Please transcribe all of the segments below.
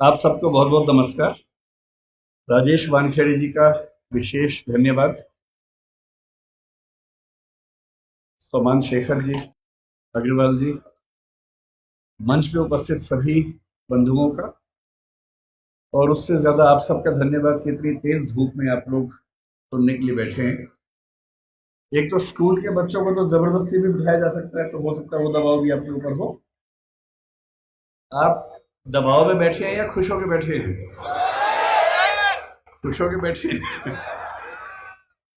आप सबको बहुत बहुत नमस्कार। राजेश वानखेड़े जी का विशेष धन्यवाद। सोमान शेखर जी, अग्रवाल जी, मंच पे उपस्थित सभी बंधुओं का, और उससे ज़्यादा आप सबका धन्यवाद कि इतनी तेज धूप में आप लोग सुनने के लिए बैठे हैं। एक तो स्कूल के बच्चों को तो ज़बरदस्ती भी बिठाया जा सकता है, तो हो सकता है वो दबाव भी आपके ऊपर हो। आप दबाव में बैठे हैं या खुश होकर बैठे हैं? खुश होकर बैठे हैं।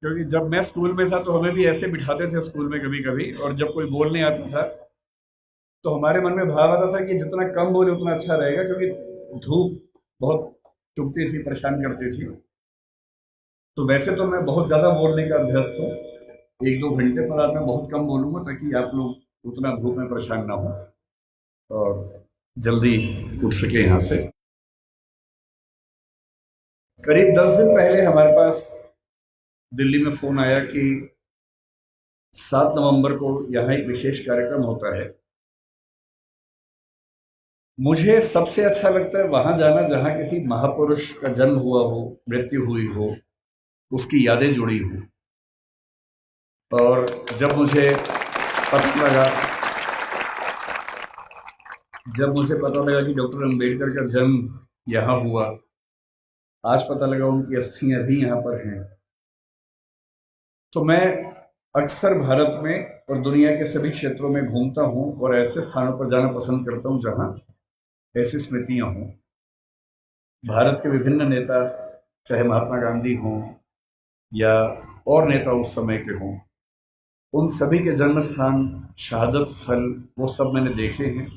क्योंकि जब मैं स्कूल में था तो हमें भी ऐसे बिठाते थे स्कूल में कभी कभी, और जब कोई बोलने आता था तो हमारे मन में भाव आता था कि जितना कम बोले उतना अच्छा रहेगा, क्योंकि धूप बहुत चुभती थी, परेशान करती थी। तो वैसे तो मैं बहुत ज़्यादा बोलने का अभ्यस्त हूँ, एक दो घंटे पर आज मैं बहुत कम बोलूँगा ताकि आप लोग उतना धूप में परेशान ना हो और जल्दी उठ सके यहाँ से। करीब 10 दिन पहले हमारे पास दिल्ली में फ़ोन आया कि 7 नवंबर को यहाँ एक विशेष कार्यक्रम होता है। मुझे सबसे अच्छा लगता है वहां जाना जहां किसी महापुरुष का जन्म हुआ हो, मृत्यु हुई हो, उसकी यादें जुड़ी हो। और जब मुझे पता लगा कि डॉक्टर अंबेडकर का जन्म यहाँ हुआ, आज पता लगा उनकी अस्थियां भी यहाँ पर हैं, तो मैं अक्सर भारत में और दुनिया के सभी क्षेत्रों में घूमता हूँ और ऐसे स्थानों पर जाना पसंद करता हूँ जहाँ ऐसी स्मृतियाँ हों। भारत के विभिन्न नेता, चाहे महात्मा गांधी हों या और नेता उस समय के हों, उन सभी के जन्म स्थान, शहादत स्थल, वो सब मैंने देखे हैं।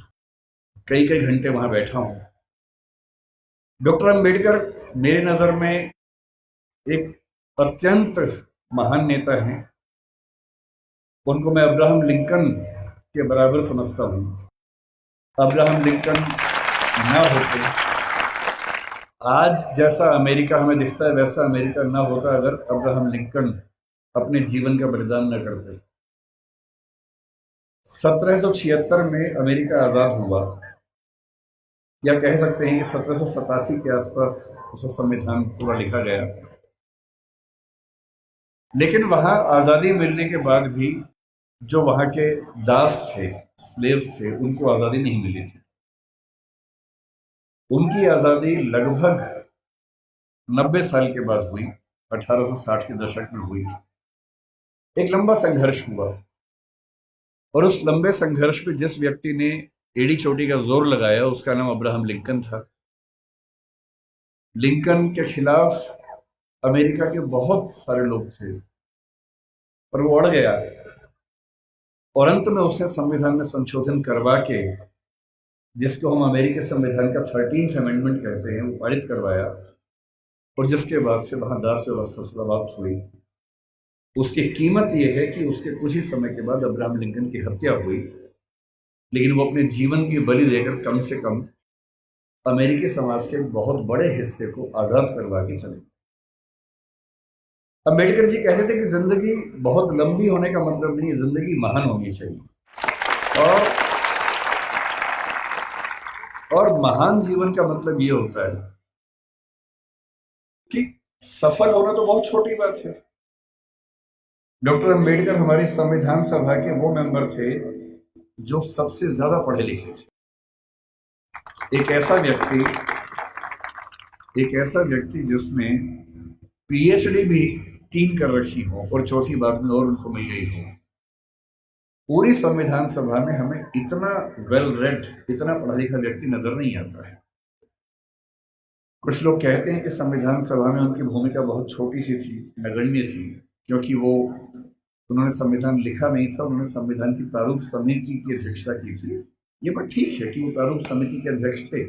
कई कई घंटे वहाँ बैठा हूँ। डॉक्टर अंबेडकर मेरी नज़र में एक अत्यंत महान नेता हैं। उनको मैं अब्राहम लिंकन के बराबर समझता हूँ। अब्राहम लिंकन ना होते, आज जैसा अमेरिका हमें दिखता है वैसा अमेरिका ना होता अगर अब्राहम लिंकन अपने जीवन का बलिदान न करते। 1776 में अमेरिका आज़ाद हुआ, या कह सकते हैं कि 1787 के आसपास उसका संविधान पूरा लिखा गया। लेकिन वहां आज़ादी मिलने के बाद भी जो वहां के दास थे, स्लेव्स थे, उनको आज़ादी नहीं मिली थी। उनकी आज़ादी लगभग 90 साल के बाद हुई, 1860 के दशक में हुई। एक लंबा संघर्ष हुआ, और उस लंबे संघर्ष में जिस व्यक्ति ने एड़ी चोटी का जोर लगाया उसका नाम अब्राहम लिंकन था। लिंकन के खिलाफ अमेरिका के बहुत सारे लोग थे, पर वो अड़ गया, और अंत में उसने संविधान में संशोधन करवा के, जिसको हम अमेरिकी संविधान का 13th अमेंडमेंट कहते हैं, वो पारित करवाया, और जिसके बाद से वहां दास व्यवस्था समाप्त हुई। उसकी कीमत यह है कि उसके कुछ ही समय के बाद अब्राहम लिंकन की हत्या हुई, लेकिन वो अपने जीवन की बलि देकर कम से कम अमेरिकी समाज के बहुत बड़े हिस्से को आज़ाद करवा के चले। अम्बेडकर जी कहते थे कि जिंदगी बहुत लंबी होने का मतलब नहीं है, जिंदगी महान होनी चाहिए। और महान जीवन का मतलब ये होता है कि सफल होना तो बहुत छोटी बात है। डॉक्टर अंबेडकर हमारी संविधान सभा के वो मेंबर थे जो सबसे ज्यादा पढ़े लिखे थे। एक ऐसा व्यक्ति जिसने पीएचडी भी 3 कर रखी हो और चौथी बार में और उनको मिल गई हो। पूरी संविधान सभा में हमें इतना वेल रेड, इतना पढ़ा लिखा व्यक्ति नजर नहीं आता है। कुछ लोग कहते हैं कि संविधान सभा में उनकी भूमिका बहुत छोटी सी थी, नगण्य थी, क्योंकि उन्होंने संविधान लिखा नहीं था, उन्होंने संविधान की प्रारूप समिति की अध्यक्षता की थी। ये बात ठीक है कि वो प्रारूप समिति के अध्यक्ष थे,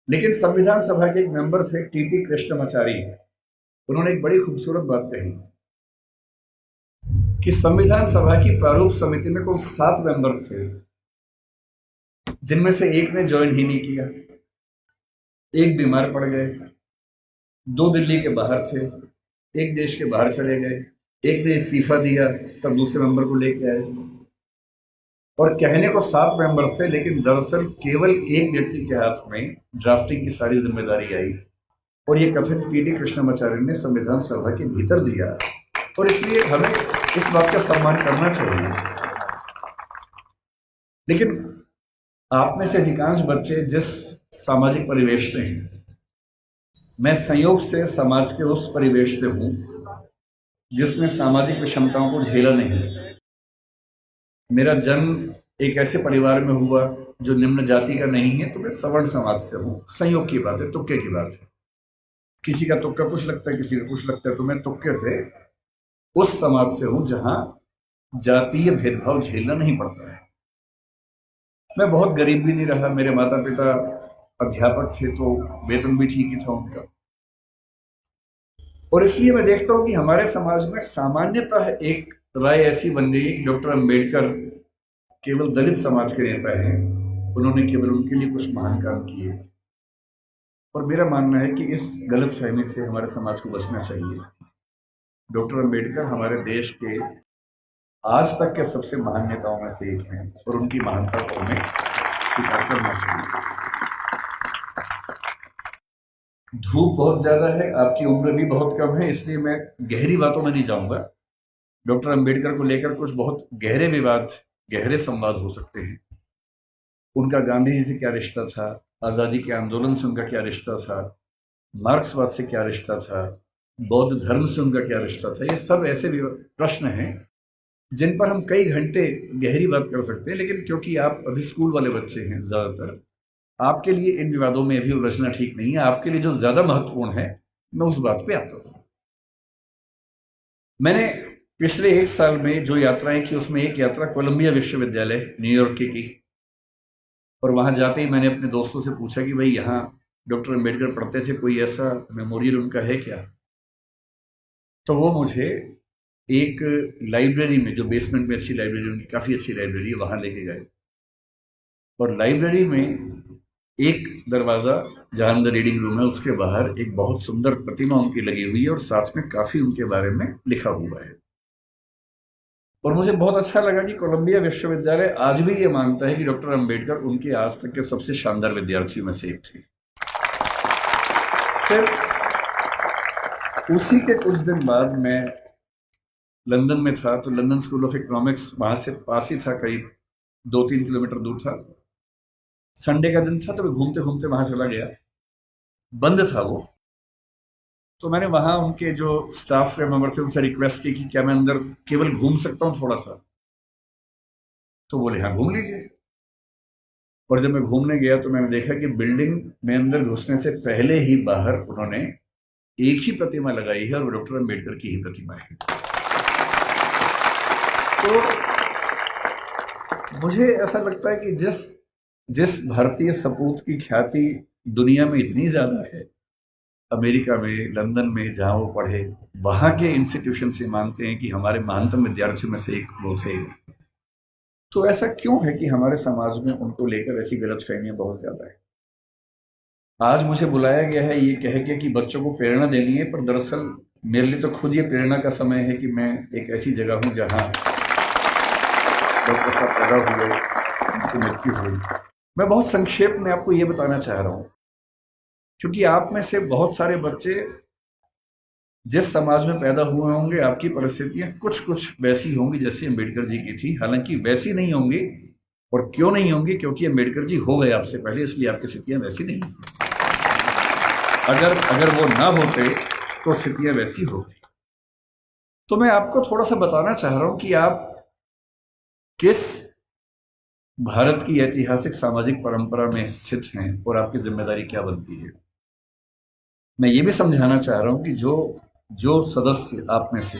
लेकिन संविधान सभा के एक मेंबर थे टीटी कृष्णमाचारी। उन्होंने एक बड़ी खूबसूरत बात कही कि संविधान सभा की प्रारूप समिति में कुल 7 मेंबर थे, जिनमें से एक ने ज्वाइन ही नहीं किया, एक बीमार पड़ गए, 2 दिल्ली के बाहर थे, एक देश के बाहर चले गए, एक ने इस्तीफा दिया, तब दूसरे मेंबर को लेके आए। और कहने को 7 मेंबर से, लेकिन दरअसल केवल एक व्यक्ति के हाथ में ड्राफ्टिंग की सारी जिम्मेदारी आई और ये कथन पीडी कृष्णमाचार्य ने संविधान सभा के भीतर दिया, और इसलिए हमें इस बात का सम्मान करना चाहिए। लेकिन आप में से अधिकांश बच्चे जिस सामाजिक परिवेश से हैं, मैं संयोग से समाज के उस परिवेश से हूं जिसमें सामाजिक विषमताओं को झेला नहीं। मेरा जन्म एक ऐसे परिवार में हुआ जो निम्न जाति का नहीं है, तो मैं सवर्ण समाज से हूं। संयोग की बात है, तुक्के की बात है। किसी का तुक्का कुछ लगता है, किसी का कुछ लगता है, तो मैं तुक्के से उस समाज से हूं जहां जातीय भेदभाव झेलना नहीं पड़ता है। मैं बहुत गरीब भी नहीं रहा, मेरे माता पिता अध्यापक थे तो वेतन भी ठीक ही था उनका, और इसलिए मैं देखता हूं कि हमारे समाज में सामान्यतः एक राय ऐसी बन गई है कि डॉक्टर अंबेडकर केवल दलित समाज के नेता हैं, उन्होंने केवल उनके लिए कुछ महान काम किए। और मेरा मानना है कि इस गलत फहमी से हमारे समाज को बचना चाहिए। डॉक्टर अंबेडकर हमारे देश के आज तक के सबसे महान नेताओं में से एक हैं और उनकी महानता को हमें स्वीकार करना चाहिए। धूप बहुत ज्यादा है, आपकी उम्र भी बहुत कम है, इसलिए मैं गहरी बातों में नहीं जाऊंगा। डॉक्टर अंबेडकर को लेकर कुछ बहुत गहरे विवाद, गहरे संवाद हो सकते हैं। उनका गांधी जी से क्या रिश्ता था, आज़ादी के आंदोलन से उनका क्या रिश्ता था, मार्क्सवाद से क्या रिश्ता था, बौद्ध धर्म से उनका क्या रिश्ता था, ये सब ऐसे प्रश्न हैं जिन पर हम कई घंटे गहरी बात कर सकते हैं। लेकिन क्योंकि आप अभी स्कूल वाले बच्चे हैं ज़्यादातर, आपके लिए इन विवादों में अभी उलझना ठीक नहीं है। आपके लिए जो ज़्यादा महत्वपूर्ण है, मैं उस बात पे आता हूँ। मैंने पिछले 1 साल में जो यात्राएं की, उसमें एक यात्रा कोलंबिया विश्वविद्यालय न्यूयॉर्क की, और वहां जाते ही मैंने अपने दोस्तों से पूछा कि भाई यहाँ डॉक्टर अंबेडकर पढ़ते थे, कोई ऐसा मेमोरियल उनका है क्या? तो वो मुझे एक लाइब्रेरी में, जो बेसमेंट में अच्छी लाइब्रेरी, उनकी काफ़ी अच्छी लाइब्रेरी है, वहाँ लेके गए। और लाइब्रेरी में एक दरवाज़ा जहाँ अंदर रीडिंग रूम है, उसके बाहर एक बहुत सुंदर प्रतिमा उनकी लगी हुई है और साथ में काफ़ी उनके बारे में लिखा हुआ है। और मुझे बहुत अच्छा लगा कि कोलंबिया विश्वविद्यालय आज भी ये मानता है कि डॉक्टर अंबेडकर उनके आज तक के सबसे शानदार विद्यार्थियों में से एक थे। फिर उसी के कुछ दिन बाद मैं लंदन में था, तो लंदन स्कूल ऑफ इकोनॉमिक्स वहाँ से पास ही था, करीब 2-3 किलोमीटर दूर था। संडे का दिन था, तो मैं घूमते घूमते वहाँ चला गया। बंद था वो, तो मैंने वहाँ उनके जो स्टाफ के मेंबर थे उनसे रिक्वेस्ट की कि क्या मैं अंदर केवल घूम सकता हूँ थोड़ा सा? तो बोले हाँ घूम लीजिए। और जब मैं घूमने गया तो मैंने देखा कि बिल्डिंग में अंदर घुसने से पहले ही बाहर उन्होंने एक ही प्रतिमा लगाई है, और वो डॉक्टर अंबेडकर की ही प्रतिमा है। तो मुझे ऐसा लगता है कि जिस भारतीय सपूत की ख्याति दुनिया में इतनी ज़्यादा है, अमेरिका में, लंदन में जहाँ वो पढ़े, वहाँ के इंस्टीट्यूशन से मानते हैं कि हमारे महानतम विद्यार्थियों में से एक वो थे। तो ऐसा क्यों है कि हमारे समाज में उनको लेकर ऐसी गलतफहमियां बहुत ज़्यादा है? आज मुझे बुलाया गया है ये कह के कि बच्चों को प्रेरणा देनी है, पर दरअसल मेरे लिए तो खुद ये प्रेरणा का समय है कि मैं एक ऐसी जगह हूँ जहाँ डॉक्टर साहब पैदा हुए, उनकी मृत्यु हुई। मैं बहुत संक्षेप में आपको ये बताना चाह रहा हूँ, क्योंकि आप में से बहुत सारे बच्चे जिस समाज में पैदा हुए होंगे, आपकी परिस्थितियां कुछ वैसी होंगी जैसी अम्बेडकर जी की थी। हालांकि वैसी नहीं होंगी, और क्यों नहीं होंगी? क्योंकि अम्बेडकर जी हो गए आपसे पहले, इसलिए आपकी स्थितियां वैसी नहीं। अगर वो ना होते तो स्थितियां वैसी होती। तो मैं आपको थोड़ा सा बताना चाह रहा हूं कि आप किस भारत की ऐतिहासिक सामाजिक परंपरा में स्थित हैं और आपकी जिम्मेदारी क्या बनती है। मैं ये भी समझाना चाह रहा हूं कि जो सदस्य आप में से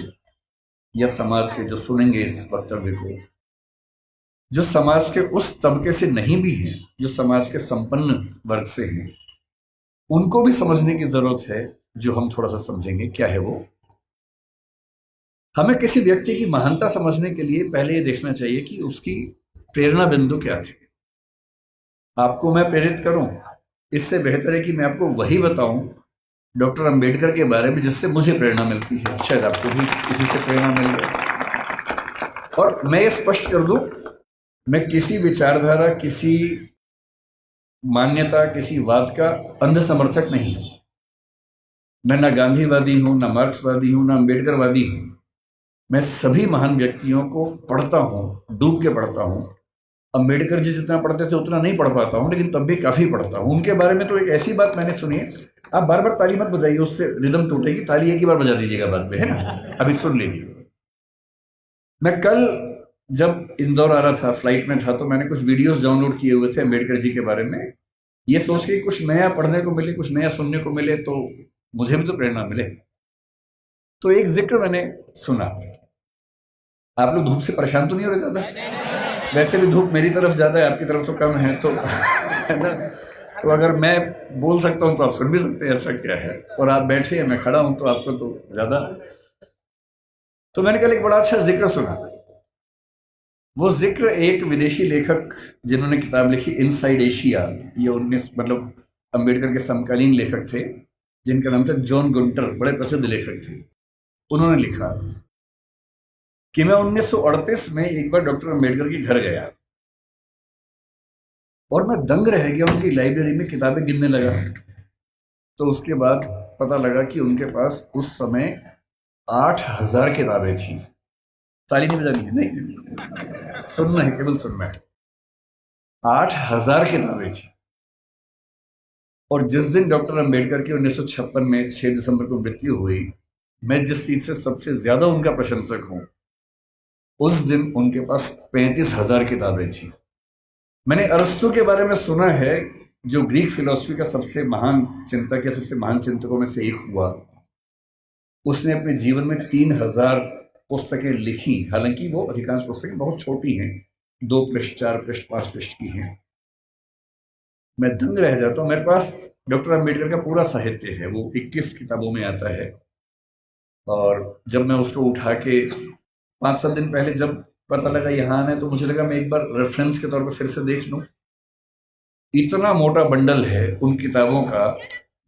या समाज के जो सुनेंगे इस वक्तव्य को, जो समाज के उस तबके से नहीं भी हैं, जो समाज के संपन्न वर्ग से हैं, उनको भी समझने की जरूरत है, जो हम थोड़ा सा समझेंगे। क्या है वो? हमें किसी व्यक्ति की महानता समझने के लिए पहले ये देखना चाहिए कि उसकी प्रेरणा बिंदु क्या थी। आपको मैं प्रेरित करूं, इससे बेहतर है कि मैं आपको वही बताऊं डॉक्टर अंबेडकर के बारे में जिससे मुझे प्रेरणा मिलती है। शायद आपको भी किसी से प्रेरणा मिल जाए। और मैं ये स्पष्ट कर दूं मैं किसी विचारधारा, किसी मान्यता, किसी वाद का अंध समर्थक नहीं हूं। मैं ना गांधीवादी हूं, ना मार्क्सवादी हूं, ना अम्बेडकरवादी हूं। मैं सभी महान व्यक्तियों को पढ़ता हूं, डूब के पढ़ता हूं। अम्बेडकर जी जितना पढ़ते थे उतना नहीं पढ़ पाता हूं, लेकिन तब भी काफी पढ़ता हूं। उनके बारे में तो एक ऐसी बात मैंने सुनी है, आप बार बार ताली मत बजाइए, उससे रिदम टूटेगी। ताली एक ही बार बजा दीजिएगा बाद में, है ना। अभी सुन लीजिए। मैं कल जब इंदौर आ रहा था, फ्लाइट में था, तो मैंने कुछ वीडियोस डाउनलोड किए हुए थे अम्बेडकर जी के बारे में। ये सोच के कुछ नया पढ़ने को मिले, कुछ नया सुनने को मिले, तो मुझे भी तो प्रेरणा मिले। तो एक जिक्र मैंने सुना। आप लोग धूप से परेशान तो नहीं हो रहे ज्यादा? वैसे भी धूप मेरी तरफ ज्यादा है, आपकी तरफ तो कम है, तो है ना। तो अगर मैं बोल सकता हूं तो आप सुन भी सकते हैं, ऐसा क्या है। और आप बैठे हैं, मैं खड़ा हूं, तो आपको तो ज्यादा। तो मैंने कल एक बड़ा अच्छा जिक्र सुना। वो जिक्र एक विदेशी लेखक जिन्होंने किताब लिखी इनसाइड एशिया, ये 19 मतलब अम्बेडकर के समकालीन लेखक थे, जिनका नाम था जॉन गुंटर, बड़े प्रसिद्ध लेखक थे। उन्होंने लिखा कि मैं 1938 में एक बार डॉक्टर अम्बेडकर के घर गया और मैं दंग रह गया। उनकी लाइब्रेरी में किताबें गिनने लगा, तो उसके बाद पता लगा कि उनके पास उस समय 8,000 किताबें थी। ताली नहीं बजानी है, नहीं, सुनना है, केवल सुनना है। 8,000 किताबें थी। और जिस दिन डॉक्टर अम्बेडकर की 1956 में 6 दिसंबर को मृत्यु हुई, मैं जिस चीज से सबसे ज्यादा उनका प्रशंसक हूं, उस दिन उनके पास 35,000 किताबें थी। मैंने अरस्तु के बारे में सुना है, जो ग्रीक फिलॉसफी का सबसे महान चिंतक या सबसे महान चिंतकों में से एक हुआ। उसने अपने जीवन में 3,000 पुस्तकें लिखी। हालांकि वो अधिकांश पुस्तकें बहुत छोटी हैं, 2 पृष्ठ, 4 पृष्ठ, 5 पृष्ठ की हैं। मैं दंग रह जाता हूँ। मेरे पास डॉक्टर अम्बेडकर का पूरा साहित्य है, वो 21 किताबों में आता है। और जब मैं उसको उठा के 5-7 दिन पहले जब पता लगा यहाँ आना है, तो मुझे लगा मैं एक बार रेफरेंस के तौर पर फिर से देख लूँ। इतना मोटा बंडल है उन किताबों का,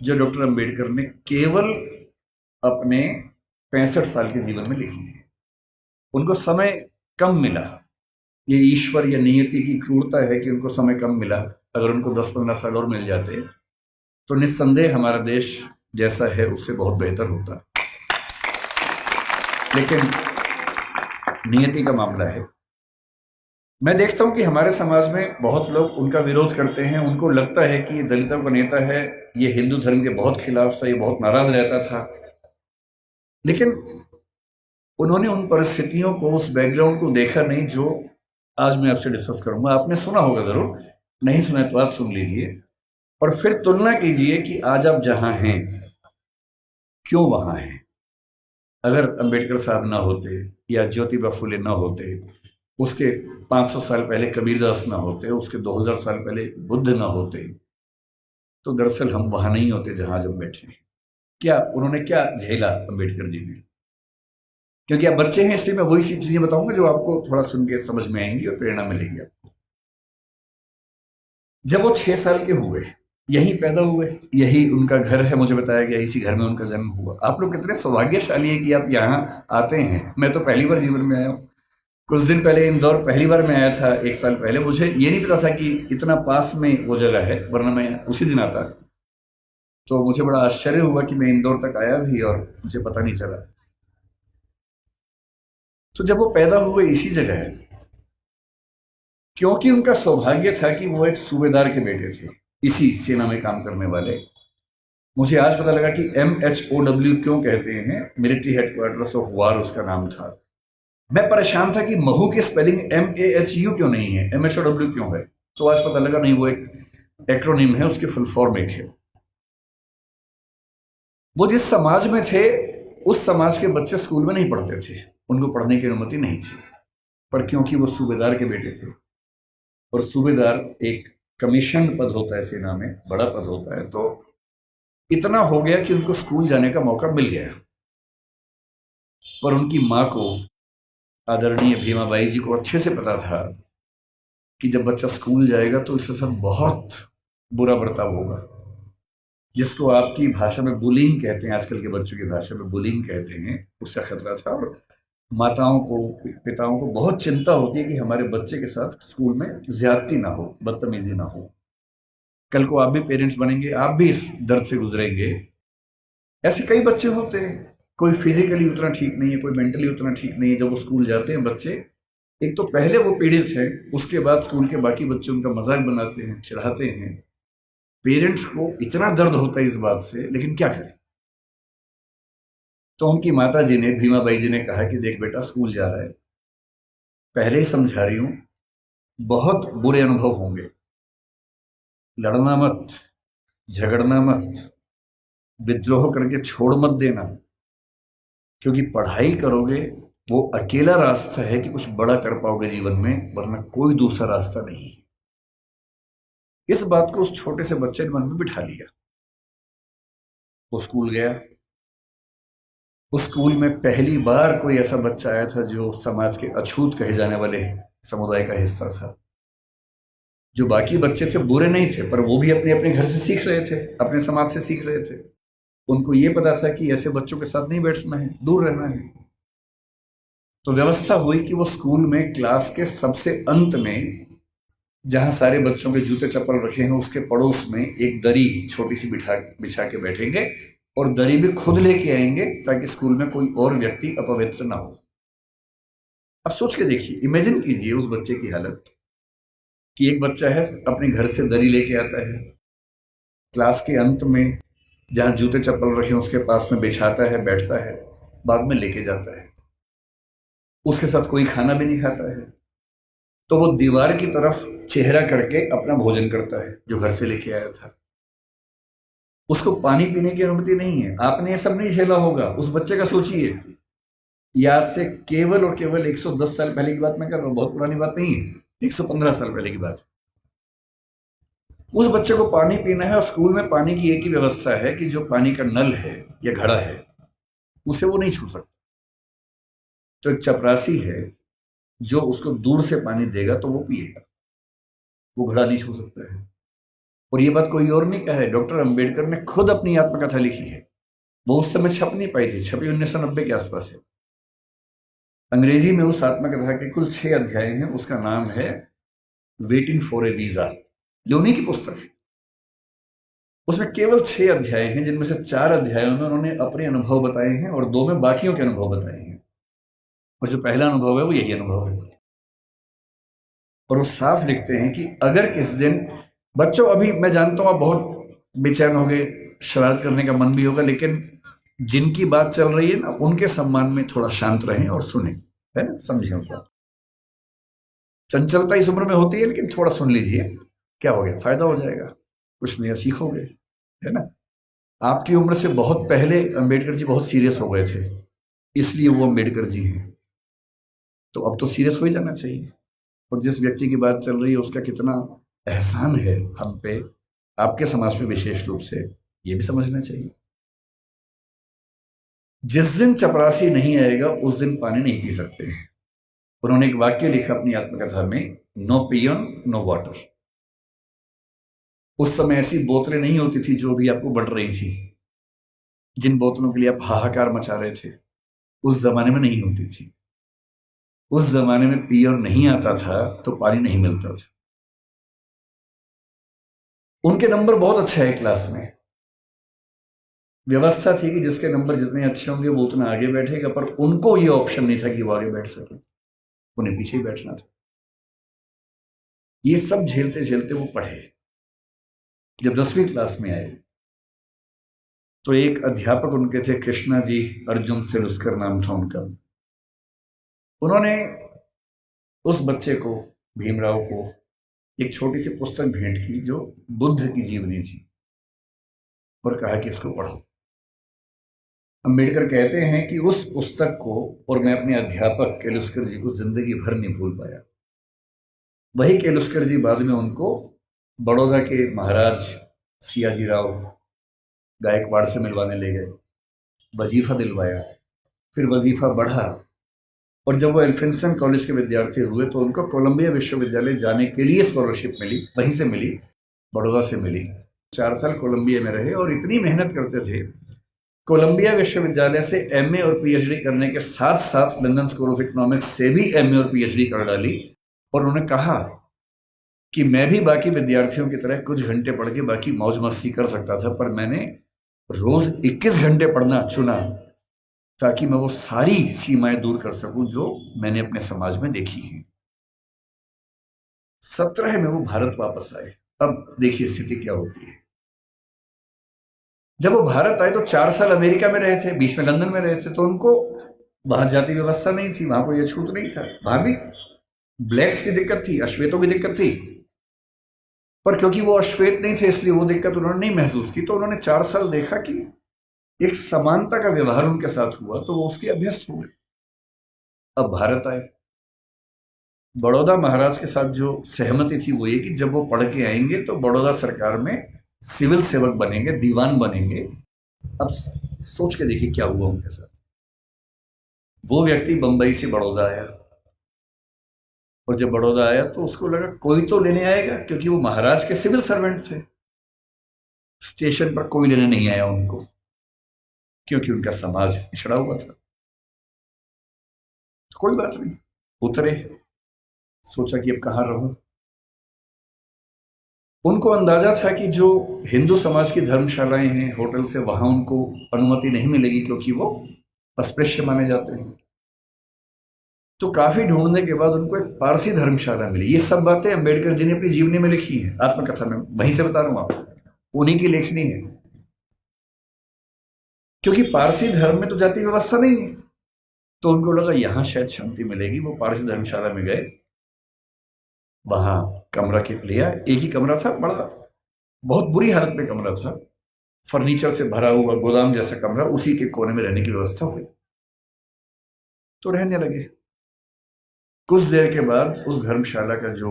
जो डॉक्टर अम्बेडकर ने केवल अपने 65 साल के जीवन में लिखी है। उनको समय कम मिला। ये ईश्वर या नियति की क्रूरता है कि उनको समय कम मिला। अगर उनको 10-15 साल और मिल जाते तो निस्संदेह हमारा देश जैसा है उससे बहुत बेहतर होता। लेकिन नियति का मामला है। मैं देखता हूं कि हमारे समाज में बहुत लोग उनका विरोध करते हैं। उनको लगता है कि ये दलितों का नेता है, ये हिंदू धर्म के बहुत खिलाफ था, ये बहुत नाराज रहता था। लेकिन उन्होंने उन परिस्थितियों को, उस बैकग्राउंड को देखा नहीं जो आज मैं आपसे डिस्कस करूंगा। आपने सुना होगा जरूर, नहीं सुना तो आप सुन लीजिए और फिर तुलना कीजिए कि आज आप जहां हैं क्यों वहां हैं। अगर अंबेडकर साहब ना होते या ज्योतिबा फुले ना होते, उसके 500 साल पहले कबीरदास ना होते, उसके 2000 साल पहले बुद्ध ना होते, तो दरअसल हम वहां नहीं होते जहां जब बैठे। क्या उन्होंने क्या झेला अम्बेडकर जी ने? क्योंकि आप बच्चे हैं इसलिए मैं वही सी चीजें बताऊंगा जो आपको थोड़ा सुन के समझ में आएंगी और प्रेरणा मिलेगी आपको। जब वो 6 साल के हुए, यहीं पैदा हुए, यही उनका घर है, मुझे बताया गया इसी घर में उनका जन्म हुआ। आप लोग कितने सौभाग्यशाली है कि आप यहाँ आते हैं। मैं तो पहली बार जीवन में आया हूँ। कुछ दिन पहले इंदौर पहली बार मैं आया था, 1 साल पहले। मुझे ये नहीं पता था कि इतना पास में वो जगह है, वरना मैं उसी दिन आता। तो मुझे बड़ा आश्चर्य हुआ कि मैं इंदौर तक आया भी और मुझे पता नहीं चला। तो जब वो पैदा हुए इसी जगह है, क्योंकि उनका सौभाग्य था कि वो एक सूबेदार के बेटे थे, इसी सेना में काम करने वाले। मुझे आज पता लगा कि MHOW क्यों कहते हैं, मिलिट्री हेडक्वार्टर्स ऑफ वार उसका नाम था। मैं परेशान था कि महू की स्पेलिंग MAHU क्यों नहीं है, MHOW क्यों है। तो आज पता लगा नहीं, वो एक एक्रोनिम है, उसकी फुल फॉर्म एक है। वो जिस समाज में थे उस समाज के बच्चे स्कूल में नहीं पढ़ते थे, उनको पढ़ने की अनुमति नहीं थी। पर क्योंकि वो सूबेदार के बेटे थे, और सूबेदार एक कमीशन पद होता है सेना में, बड़ा पद होता है, तो इतना हो गया कि उनको स्कूल जाने का मौका मिल गया। पर उनकी माँ को, आदरणीय भीमाबाई जी को अच्छे से पता था कि जब बच्चा स्कूल जाएगा तो इसके साथ बहुत बुरा बर्ताव होगा, जिसको आपकी भाषा में बुलिंग कहते हैं, आजकल के बच्चों की भाषा में बुलिंग कहते हैं, उसका खतरा था। और माताओं को, पिताओं को बहुत चिंता होती है कि हमारे बच्चे के साथ स्कूल में ज्यादती ना हो, बदतमीजी ना हो। कल को आप भी पेरेंट्स बनेंगे, आप भी इस दर्द से गुजरेंगे। ऐसे कई बच्चे होते हैं, कोई फिजिकली उतना ठीक नहीं है, कोई मेंटली उतना ठीक नहीं है। जब वो स्कूल जाते हैं बच्चे, एक तो पहले वो पीड़ित है, उसके बाद स्कूल के बाकी बच्चे उनका मजाक बनाते हैं, चिढ़ाते हैं। पेरेंट्स को इतना दर्द होता है इस बात से, लेकिन क्या करें। तो उनकी माता जी ने, भीमाबाई जी ने कहा कि देख बेटा, स्कूल जा रहा है, पहले ही समझा रही हूं, बहुत बुरे अनुभव होंगे, लड़ना मत, झगड़ना मत, विद्रोह करके छोड़ मत देना, क्योंकि पढ़ाई करोगे वो अकेला रास्ता है कि कुछ बड़ा कर पाओगे जीवन में, वरना कोई दूसरा रास्ता नहीं है। इस बात को उस छोटे से बच्चे ने मन में बिठा लिया। वो स्कूल गया। उस स्कूल में पहली बार कोई ऐसा बच्चा आया था जो समाज के अछूत कहे जाने वाले समुदाय का हिस्सा था। जो बाकी बच्चे थे बुरे नहीं थे, पर वो भी अपने अपने घर से सीख रहे थे, अपने समाज से सीख रहे थे। उनको ये पता था कि ऐसे बच्चों के साथ नहीं बैठना है, दूर रहना है। तो व्यवस्था हुई कि वो स्कूल में क्लास के सबसे अंत में, जहां सारे बच्चों के जूते चप्पल रखे हैं, उसके पड़ोस में एक दरी छोटी सी बिछा के बैठेंगे, और दरी भी खुद लेके आएंगे ताकि स्कूल में कोई और व्यक्ति अपवित्र ना हो। अब सोच के देखिए, इमेजिन कीजिए उस बच्चे की हालत कि एक बच्चा है, अपने घर से दरी लेके आता है, क्लास के अंत में जहां जूते चप्पल रखे उसके पास में बिछाता है, बैठता है, बाद में लेके जाता है। उसके साथ कोई खाना भी नहीं खाता है, तो वो दीवार की तरफ चेहरा करके अपना भोजन करता है जो घर से लेके आया था। उसको पानी पीने की अनुमति नहीं है। आपने ये सब नहीं झेला होगा, उस बच्चे का सोचिए। याद से केवल और केवल 110 साल पहले की बात मैं कर रहा हूं, बहुत पुरानी बात नहीं है, 115 साल पहले की बात। उस बच्चे को पानी पीना है, और स्कूल में पानी की एक ही व्यवस्था है कि जो पानी का नल है या घड़ा है उसे वो नहीं छू सकता। तो एक चपरासी है जो उसको दूर से पानी देगा तो वो पिएगा, वो घड़ा नहीं छू सकता है। और ये बात कोई और नहीं कहा है, डॉक्टर अंबेडकर ने खुद अपनी आत्मकथा लिखी है। वो उस समय छप नहीं पाई थी, छपी 1990 के आसपास है। अंग्रेजी में उस आत्मकथा के कुल 6 अध्याय हैं। उसका नाम है वेटिंग फॉर ए वीजा। ये उन्हीं की पुस्तक है। उसमें केवल 6 अध्याय हैं, जिनमें से 4 अध्यायों में उन्होंने अपने अनुभव बताए हैं और 2 में बाकियों के अनुभव बताए हैं। और जो पहला अनुभव है वो यही अनुभव है। और वो साफ लिखते हैं कि अगर किस दिन, बच्चों अभी मैं जानता हूं आप बहुत बेचैन हो गए, शरारत करने का मन भी होगा, लेकिन जिनकी बात चल रही है ना, उनके सम्मान में थोड़ा शांत रहें और सुने, है ना, समझें उस बात। चंचलता इस उम्र में होती है, लेकिन थोड़ा सुन लीजिए, क्या हो गया, फायदा हो जाएगा, कुछ नया सीखोगे, है ना। आपकी उम्र से बहुत पहले अंबेडकर जी बहुत सीरियस हो गए थे, इसलिए वो अंबेडकर जी हैं। तो अब तो सीरियस हो ही जाना चाहिए। और जिस व्यक्ति की बात चल रही है उसका कितना एहसान है हम पे, आपके समाज में विशेष रूप से, ये भी समझना चाहिए। जिस दिन चपरासी नहीं आएगा उस दिन पानी नहीं पी सकते हैं। उन्होंने एक वाक्य लिखा अपनी आत्मकथा में, नो पियन नो वाटर। उस समय ऐसी बोतलें नहीं होती थी जो भी आपको बढ़ रही थी, जिन बोतलों के लिए आप हाहाकार मचा रहे थे, उस जमाने में नहीं होती थी। उस जमाने में पियन नहीं आता था तो पानी नहीं मिलता था। उनके नंबर बहुत अच्छे है क्लास में, व्यवस्था थी कि जिसके नंबर जितने अच्छे होंगे वो उतना आगे बैठेगा, पर उनको ये ऑप्शन नहीं था कि वो आगे बैठ सके, उन्हें पीछे ही बैठना था। ये सब झेलते झेलते वो पढ़े। जब 10वीं क्लास में आए तो एक अध्यापक उनके थे, कृष्णा जी अर्जुन सेलुस्कर नाम था उनका। उन्होंने उस बच्चे को, भीमराव को, एक छोटी सी पुस्तक भेंट की जो बुद्ध की जीवनी थी, और कहा कि इसको पढ़ो। अंबेडकर कहते हैं कि उस पुस्तक को और मैं अपने अध्यापक केलुस्कर जी को जिंदगी भर नहीं भूल पाया। वही केलुस्कर जी बाद में उनको बड़ौदा के महाराज सियाजी राव गायकवाड़ से मिलवाने ले गए, वजीफा दिलवाया, फिर वजीफा बढ़ा, और जब वो एल्फिंस्टन कॉलेज के विद्यार्थी हुए तो उनको कोलंबिया विश्वविद्यालय जाने के लिए स्कॉलरशिप मिली, वहीं से मिली, बड़ौदा से मिली। 4 साल कोलंबिया में रहे और इतनी मेहनत करते थे कोलंबिया विश्वविद्यालय से एमए और पीएचडी करने के साथ साथ लंदन स्कूल ऑफ इकोनॉमिक्स से भी एमए और पीएचडी कर डाली। और उन्होंने कहा कि मैं भी बाकी विद्यार्थियों की तरह कुछ घंटे पढ़ के बाकी मौज मस्ती कर सकता था, पर मैंने रोज 21 घंटे पढ़ना चुना ताकि मैं वो सारी सीमाएं दूर कर सकूं जो मैंने अपने समाज में देखी हैं। 17 में वो भारत वापस आए। अब देखिए स्थिति क्या होती है। जब वो भारत आए तो 4 साल अमेरिका में रहे थे, बीच में लंदन में रहे थे, तो उनको वहां जाति व्यवस्था नहीं थी, वहां कोई छूत नहीं था। वहां भी ब्लैक्स की दिक्कत थी, अश्वेतों की दिक्कत थी, पर क्योंकि वो अश्वेत नहीं थे इसलिए वो दिक्कत उन्होंने नहीं महसूस की। तो उन्होंने 4 साल देखा कि एक समानता का व्यवहार उनके साथ हुआ, तो वो उसके अभ्यस्त हुए। अब भारत आए। बड़ौदा महाराज के साथ जो सहमति थी वो ये कि जब वो पढ़ के आएंगे तो बड़ौदा सरकार में सिविल सेवक बनेंगे, दीवान बनेंगे। अब सोच के देखिए क्या हुआ उनके साथ। वो व्यक्ति बंबई से बड़ौदा आया, और जब बड़ौदा आया तो उसको लगा कोई तो लेने आएगा, क्योंकि वो महाराज के सिविल सर्वेंट थे। स्टेशन पर कोई लेने नहीं आया उनको, क्योंकि उनका समाज पिछड़ा हुआ था। तो कोई बात नहीं, उतरे, सोचा कि अब कहां रहूं। उनको अंदाजा था कि जो हिंदू समाज की धर्मशालाएं हैं, होटल से, वहां उनको अनुमति नहीं मिलेगी, क्योंकि वो अस्पृश्य माने जाते हैं। तो काफी ढूंढने के बाद उनको एक पारसी धर्मशाला मिली। ये सब बातें अंबेडकर जी ने अपनी जीवनी में लिखी है, आत्मकथा में, वहीं से बता रहा हूं आपको, उन्हीं की लेखनी है। क्योंकि पारसी धर्म में तो जाति व्यवस्था नहीं है, तो उनको लगा यहां शायद शांति मिलेगी। वो पारसी धर्मशाला में गए, वहां कमरा के लिया। एक ही कमरा था, बड़ा बहुत बुरी हालत में कमरा था, फर्नीचर से भरा हुआ गोदाम जैसा कमरा, उसी के कोने में रहने की व्यवस्था हुई। तो रहने लगे। कुछ देर के बाद उस धर्मशाला का जो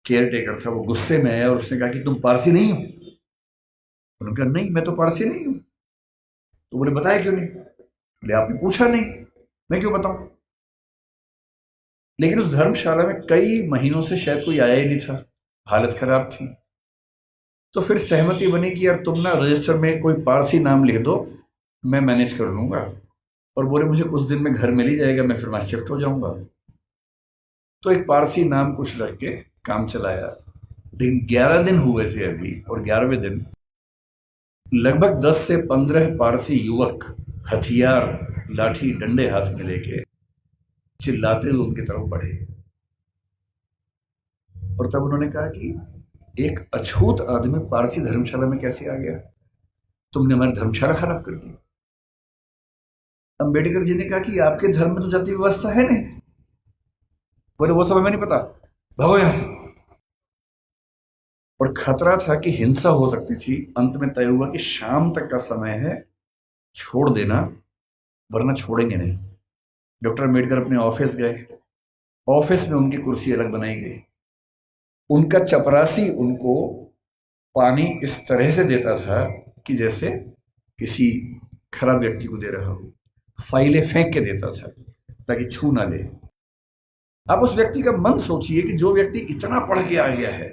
केयर टेकर था वो गुस्से में आया और उसने कहा कि तुम पारसी नहीं हो। उन्होंने कहा नहीं, मैं तो पारसी नहीं हूं। तो बोले बताया क्यों नहीं? बोले आपने पूछा नहीं, मैं क्यों बताऊं। लेकिन उस धर्मशाला में कई महीनों से शायद कोई आया ही नहीं था, हालत खराब थी। तो फिर सहमति बनी कि यार तुम ना रजिस्टर में कोई पारसी नाम लिख दो, मैं मैनेज कर लूंगा। और बोले मुझे कुछ दिन में घर मिल ही जाएगा, मैं फिर वहां शिफ्ट हो जाऊंगा। तो एक पारसी नाम कुछ रख के काम चलाया। लेकिन 11 दिन हुए थे अभी, और 11वें दिन लगभग 10 से 15 पारसी युवक हथियार, लाठी, डंडे हाथ में लेके चिल्लाते हुए उनकी तरफ बढ़े। और तब उन्होंने कहा कि एक अछूत आदमी पारसी धर्मशाला में कैसे आ गया? तुमने हमारी धर्मशाला खराब कर दी। अंबेडकर जी ने कहा कि आपके धर्म में तो जाति व्यवस्था है नहीं। बोले वो सब हमें नहीं पता, भागो यहां से। और खतरा था कि हिंसा हो सकती थी। अंत में तय हुआ कि शाम तक का समय है, छोड़ देना, वरना छोड़ेंगे नहीं। डॉक्टर अंबेडकर अपने ऑफिस गए। ऑफिस में उनकी कुर्सी अलग बनाई गई। उनका चपरासी उनको पानी इस तरह से देता था कि जैसे किसी खराब व्यक्ति को दे रहा हो। फाइलें फेंक के देता था ताकि छू ना ले। आप उस व्यक्ति का मन सोचिए कि जो व्यक्ति इतना पढ़ के आ गया है,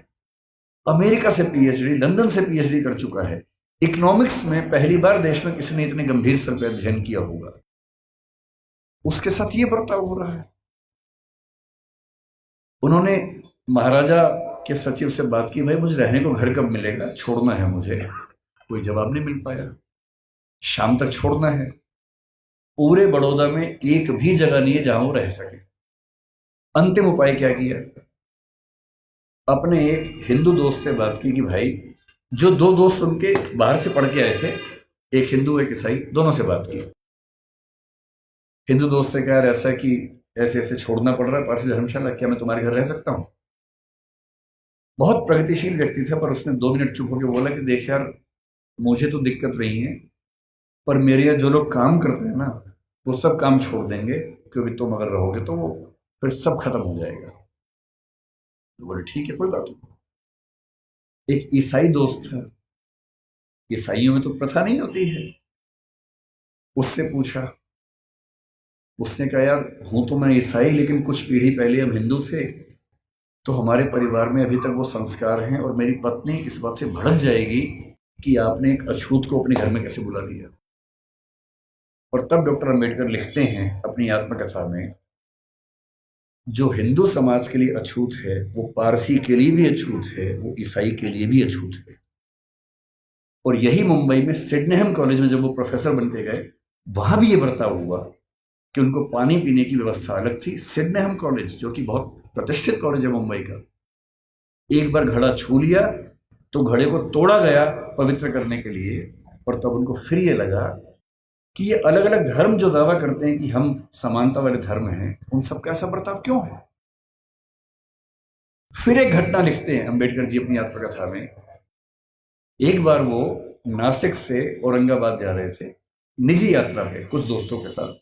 अमेरिका से पीएचडी, लंदन से पीएचडी कर चुका है, इकोनॉमिक्स में पहली बार देश में किसी ने इतने गंभीर स्तर पर अध्ययन किया होगा, उसके साथ ये बर्ताव हो रहा है। उन्होंने महाराजा के सचिव से बात की, भाई मुझे रहने को घर कब मिलेगा, छोड़ना है मुझे। कोई जवाब नहीं मिल पाया। शाम तक छोड़ना है। पूरे बड़ौदा में एक भी जगह नहीं है जहां वो रह सके। अंतिम उपाय क्या किया? अपने एक हिंदू दोस्त से बात की कि भाई, जो 2 दोस्त उनके बाहर से पढ़ के आए थे, एक हिंदू एक ईसाई, दोनों से बात की। हिंदू दोस्त से कहा ऐसा कि ऐसे ऐसे छोड़ना पड़ रहा है पारसी धर्मशाला, क्या मैं तुम्हारे घर रह सकता हूं? बहुत प्रगतिशील व्यक्ति था, पर उसने 2 मिनट चुप होकर बोला कि देख यार, मुझे तो दिक्कत नहीं है, पर मेरे यहाँ जो लोग काम करते हैं ना, वो सब काम छोड़ देंगे, क्योंकि तुम अगर रहोगे तो वो फिर सब खत्म हो जाएगा। तो बोले ठीक है, कोई बात नहीं। एक ईसाई दोस्त था, ईसाइयों में तो प्रथा नहीं होती है, उससे पूछा। उसने कहा यार, हूं तो मैं ईसाई, लेकिन कुछ पीढ़ी पहले हम हिंदू थे, तो हमारे परिवार में अभी तक वो संस्कार हैं, और मेरी पत्नी इस बात से भड़क जाएगी कि आपने एक अछूत को अपने घर में कैसे बुला लिया। और तब डॉक्टर अंबेडकर लिखते हैं अपनी आत्मकथा में, जो हिंदू समाज के लिए अछूत है वो पारसी के लिए भी अछूत है, वो ईसाई के लिए भी अछूत है। और यही मुंबई में सिडनेहम कॉलेज में जब वो प्रोफेसर बन के गए, वहां भी ये बर्ताव हुआ कि उनको पानी पीने की व्यवस्था अलग थी। सिडनेहम कॉलेज, जो कि बहुत प्रतिष्ठित कॉलेज है मुंबई का, एक बार घड़ा छू लिया तो घड़े को तोड़ा गया पवित्र करने के लिए, और तब उनको फिर ये लगा कि ये अलग अलग धर्म जो दावा करते हैं कि हम समानता वाले धर्म हैं, उन सबका ऐसा बर्ताव क्यों है। फिर एक घटना लिखते हैं अंबेडकर जी अपनी आत्मकथा में। एक बार वो नासिक से औरंगाबाद जा रहे थे निजी यात्रा पे कुछ दोस्तों के साथ।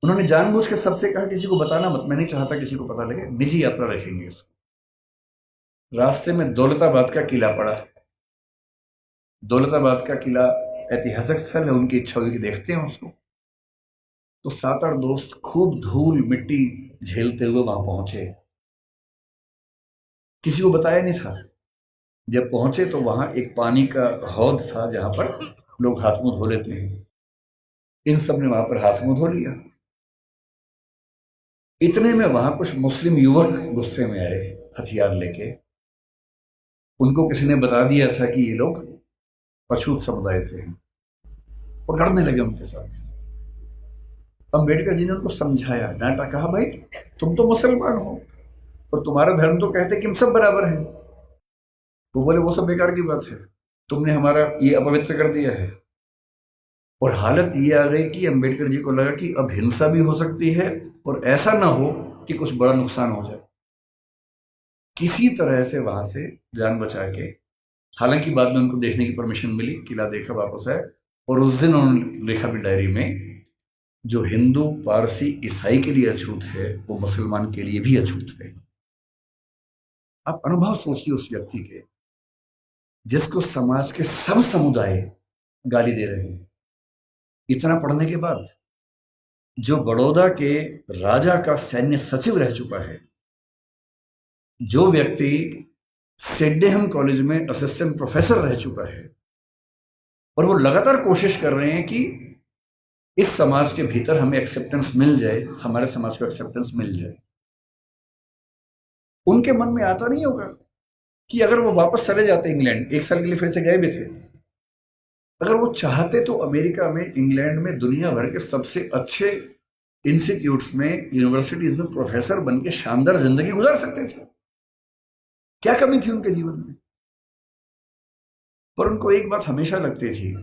उन्होंने जानबूझ के सबसे कहा किसी को बताना मत, मैं नहीं चाहता किसी को पता लगे, निजी यात्रा रखेंगे इसको। रास्ते में दौलताबाद का किला पड़ा। दौलताबाद का किला ऐतिहासिक स्थल है, उनकी इच्छा हुई कि देखते हैं उसको। तो 7-8 दोस्त खूब धूल मिट्टी झेलते हुए वहां पहुंचे। किसी को बताया नहीं था। जब पहुंचे तो वहां एक पानी का हौद था जहां पर लोग हाथ मुंह धो लेते हैं। इन सब ने वहां पर हाथ मुंह धो लिया। इतने में वहां कुछ मुस्लिम युवक गुस्से में आए हथियार लेके। उनको किसी ने बता दिया था कि ये लोग अछूत समुदाय से हैं, और लड़ने लगे उनके साथ। अंबेडकर जी ने उनको समझाया, डांटा, कहा भाई तुम तो मुसलमान हो और तुम्हारा धर्म तो कहते कि हम सब बराबर हैं। वो बोले वो सब बेकार की बात है, तुमने हमारा ये अपवित्र कर दिया है। और हालत ये आ गई कि अंबेडकर जी को लगा कि अब हिंसा भी हो सकती है और ऐसा ना हो कि कुछ बड़ा नुकसान हो जाए। किसी तरह से वहां से जान बचा के, हालांकि बाद में उनको देखने की परमिशन मिली, किला देखा, वापस आए। और उस दिन उन्होंने लिखा भी डायरी में, जो हिंदू पारसी ईसाई के लिए अछूत है वो मुसलमान के लिए भी अछूत है। आप अनुभव सोचिए उस व्यक्ति के जिसको समाज के सब समुदाय गाली दे रहे हैं, इतना पढ़ने के बाद। जो बड़ौदा के राजा का सैन्य सचिव रह चुका है, जो व्यक्ति सिडनेहम कॉलेज में असिस्टेंट प्रोफेसर रह चुका है, और वो लगातार कोशिश कर रहे हैं कि इस समाज के भीतर हमें एक्सेप्टेंस मिल जाए, हमारे समाज को एक्सेप्टेंस मिल जाए। उनके मन में आता नहीं होगा कि अगर वो वापस चले जाते इंग्लैंड, 1 साल के लिए फिर से गए भी थे, अगर वो चाहते तो अमेरिका में, इंग्लैंड में, दुनिया भर के सबसे अच्छे इंस्टीट्यूट्स में, यूनिवर्सिटीज में प्रोफेसर बन के शानदार जिंदगी गुजार सकते थे। क्या कमी थी उनके जीवन में? पर उनको एक बात हमेशा लगती थी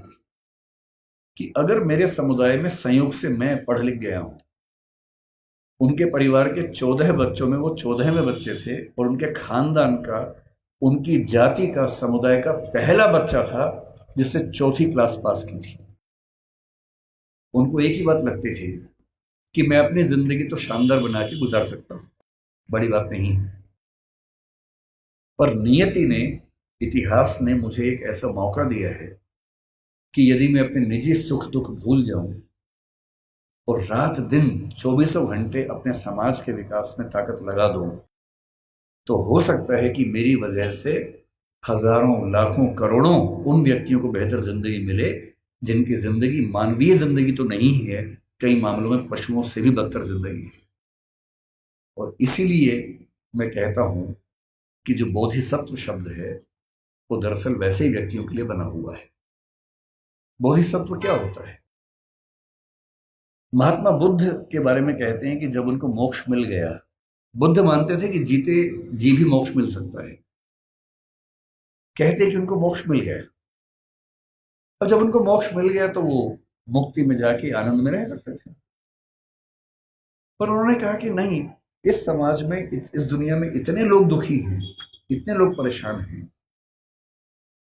कि अगर मेरे समुदाय में संयोग से मैं पढ़ लिख गया हूं, उनके परिवार के 14 बच्चों में वो 14वें बच्चे थे, और उनके खानदान का, उनकी जाति का, समुदाय का पहला बच्चा था जिसने 4th क्लास पास की थी। उनको एक ही बात लगती थी कि मैं अपनी जिंदगी तो शानदार बना के गुजार सकता हूं, बड़ी बात नहीं है। पर नियति ने, इतिहास ने मुझे एक ऐसा मौका दिया है कि यदि मैं अपने निजी सुख दुख भूल जाऊं और रात दिन 24 घंटे अपने समाज के विकास में ताकत लगा दूं, तो हो सकता है कि मेरी वजह से हजारों, लाखों, करोड़ों उन व्यक्तियों को बेहतर जिंदगी मिले जिनकी जिंदगी मानवीय जिंदगी तो नहीं है, कई मामलों में पशुओं से भी बदतर जिंदगी है। और इसीलिए मैं कहता हूं कि जो बोधिसत्व शब्द है वो दरअसल वैसे ही व्यक्तियों के लिए बना हुआ है। बोधिसत्व क्या होता है? महात्मा बुद्ध के बारे में कहते हैं कि जब उनको मोक्ष मिल गया, बुद्ध मानते थे कि जीते जी भी मोक्ष मिल सकता है। कहते हैं कि उनको मोक्ष मिल गया, और जब उनको मोक्ष मिल गया तो वो मुक्ति में जाके आनंद में रह सकते थे। पर उन्होंने कहा कि नहीं, इस समाज में, इस दुनिया में इतने लोग दुखी हैं, इतने लोग परेशान हैं।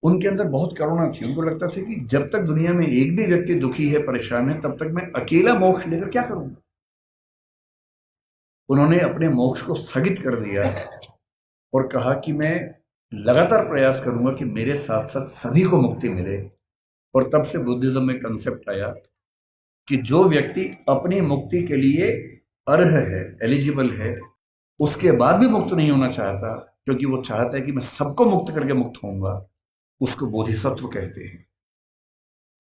उनके अंदर बहुत करुणा थी। उनको लगता था कि जब तक दुनिया में एक भी व्यक्ति दुखी है, परेशान है, तब तक मैं अकेला मोक्ष लेकर क्या करूंगा। उन्होंने अपने मोक्ष को स्थगित कर दिया और कहा कि मैं लगातार प्रयास करूंगा कि मेरे साथ साथ सभी को मुक्ति मिले। और तब से बुद्धिज्म में कंसेप्ट आया कि जो व्यक्ति अपनी मुक्ति के लिए अर्ह है, एलिजिबल है, उसके बाद भी मुक्त नहीं होना चाहता, क्योंकि वो चाहता है कि मैं सबको मुक्त करके मुक्त होऊंगा, उसको बोधिसत्व कहते हैं।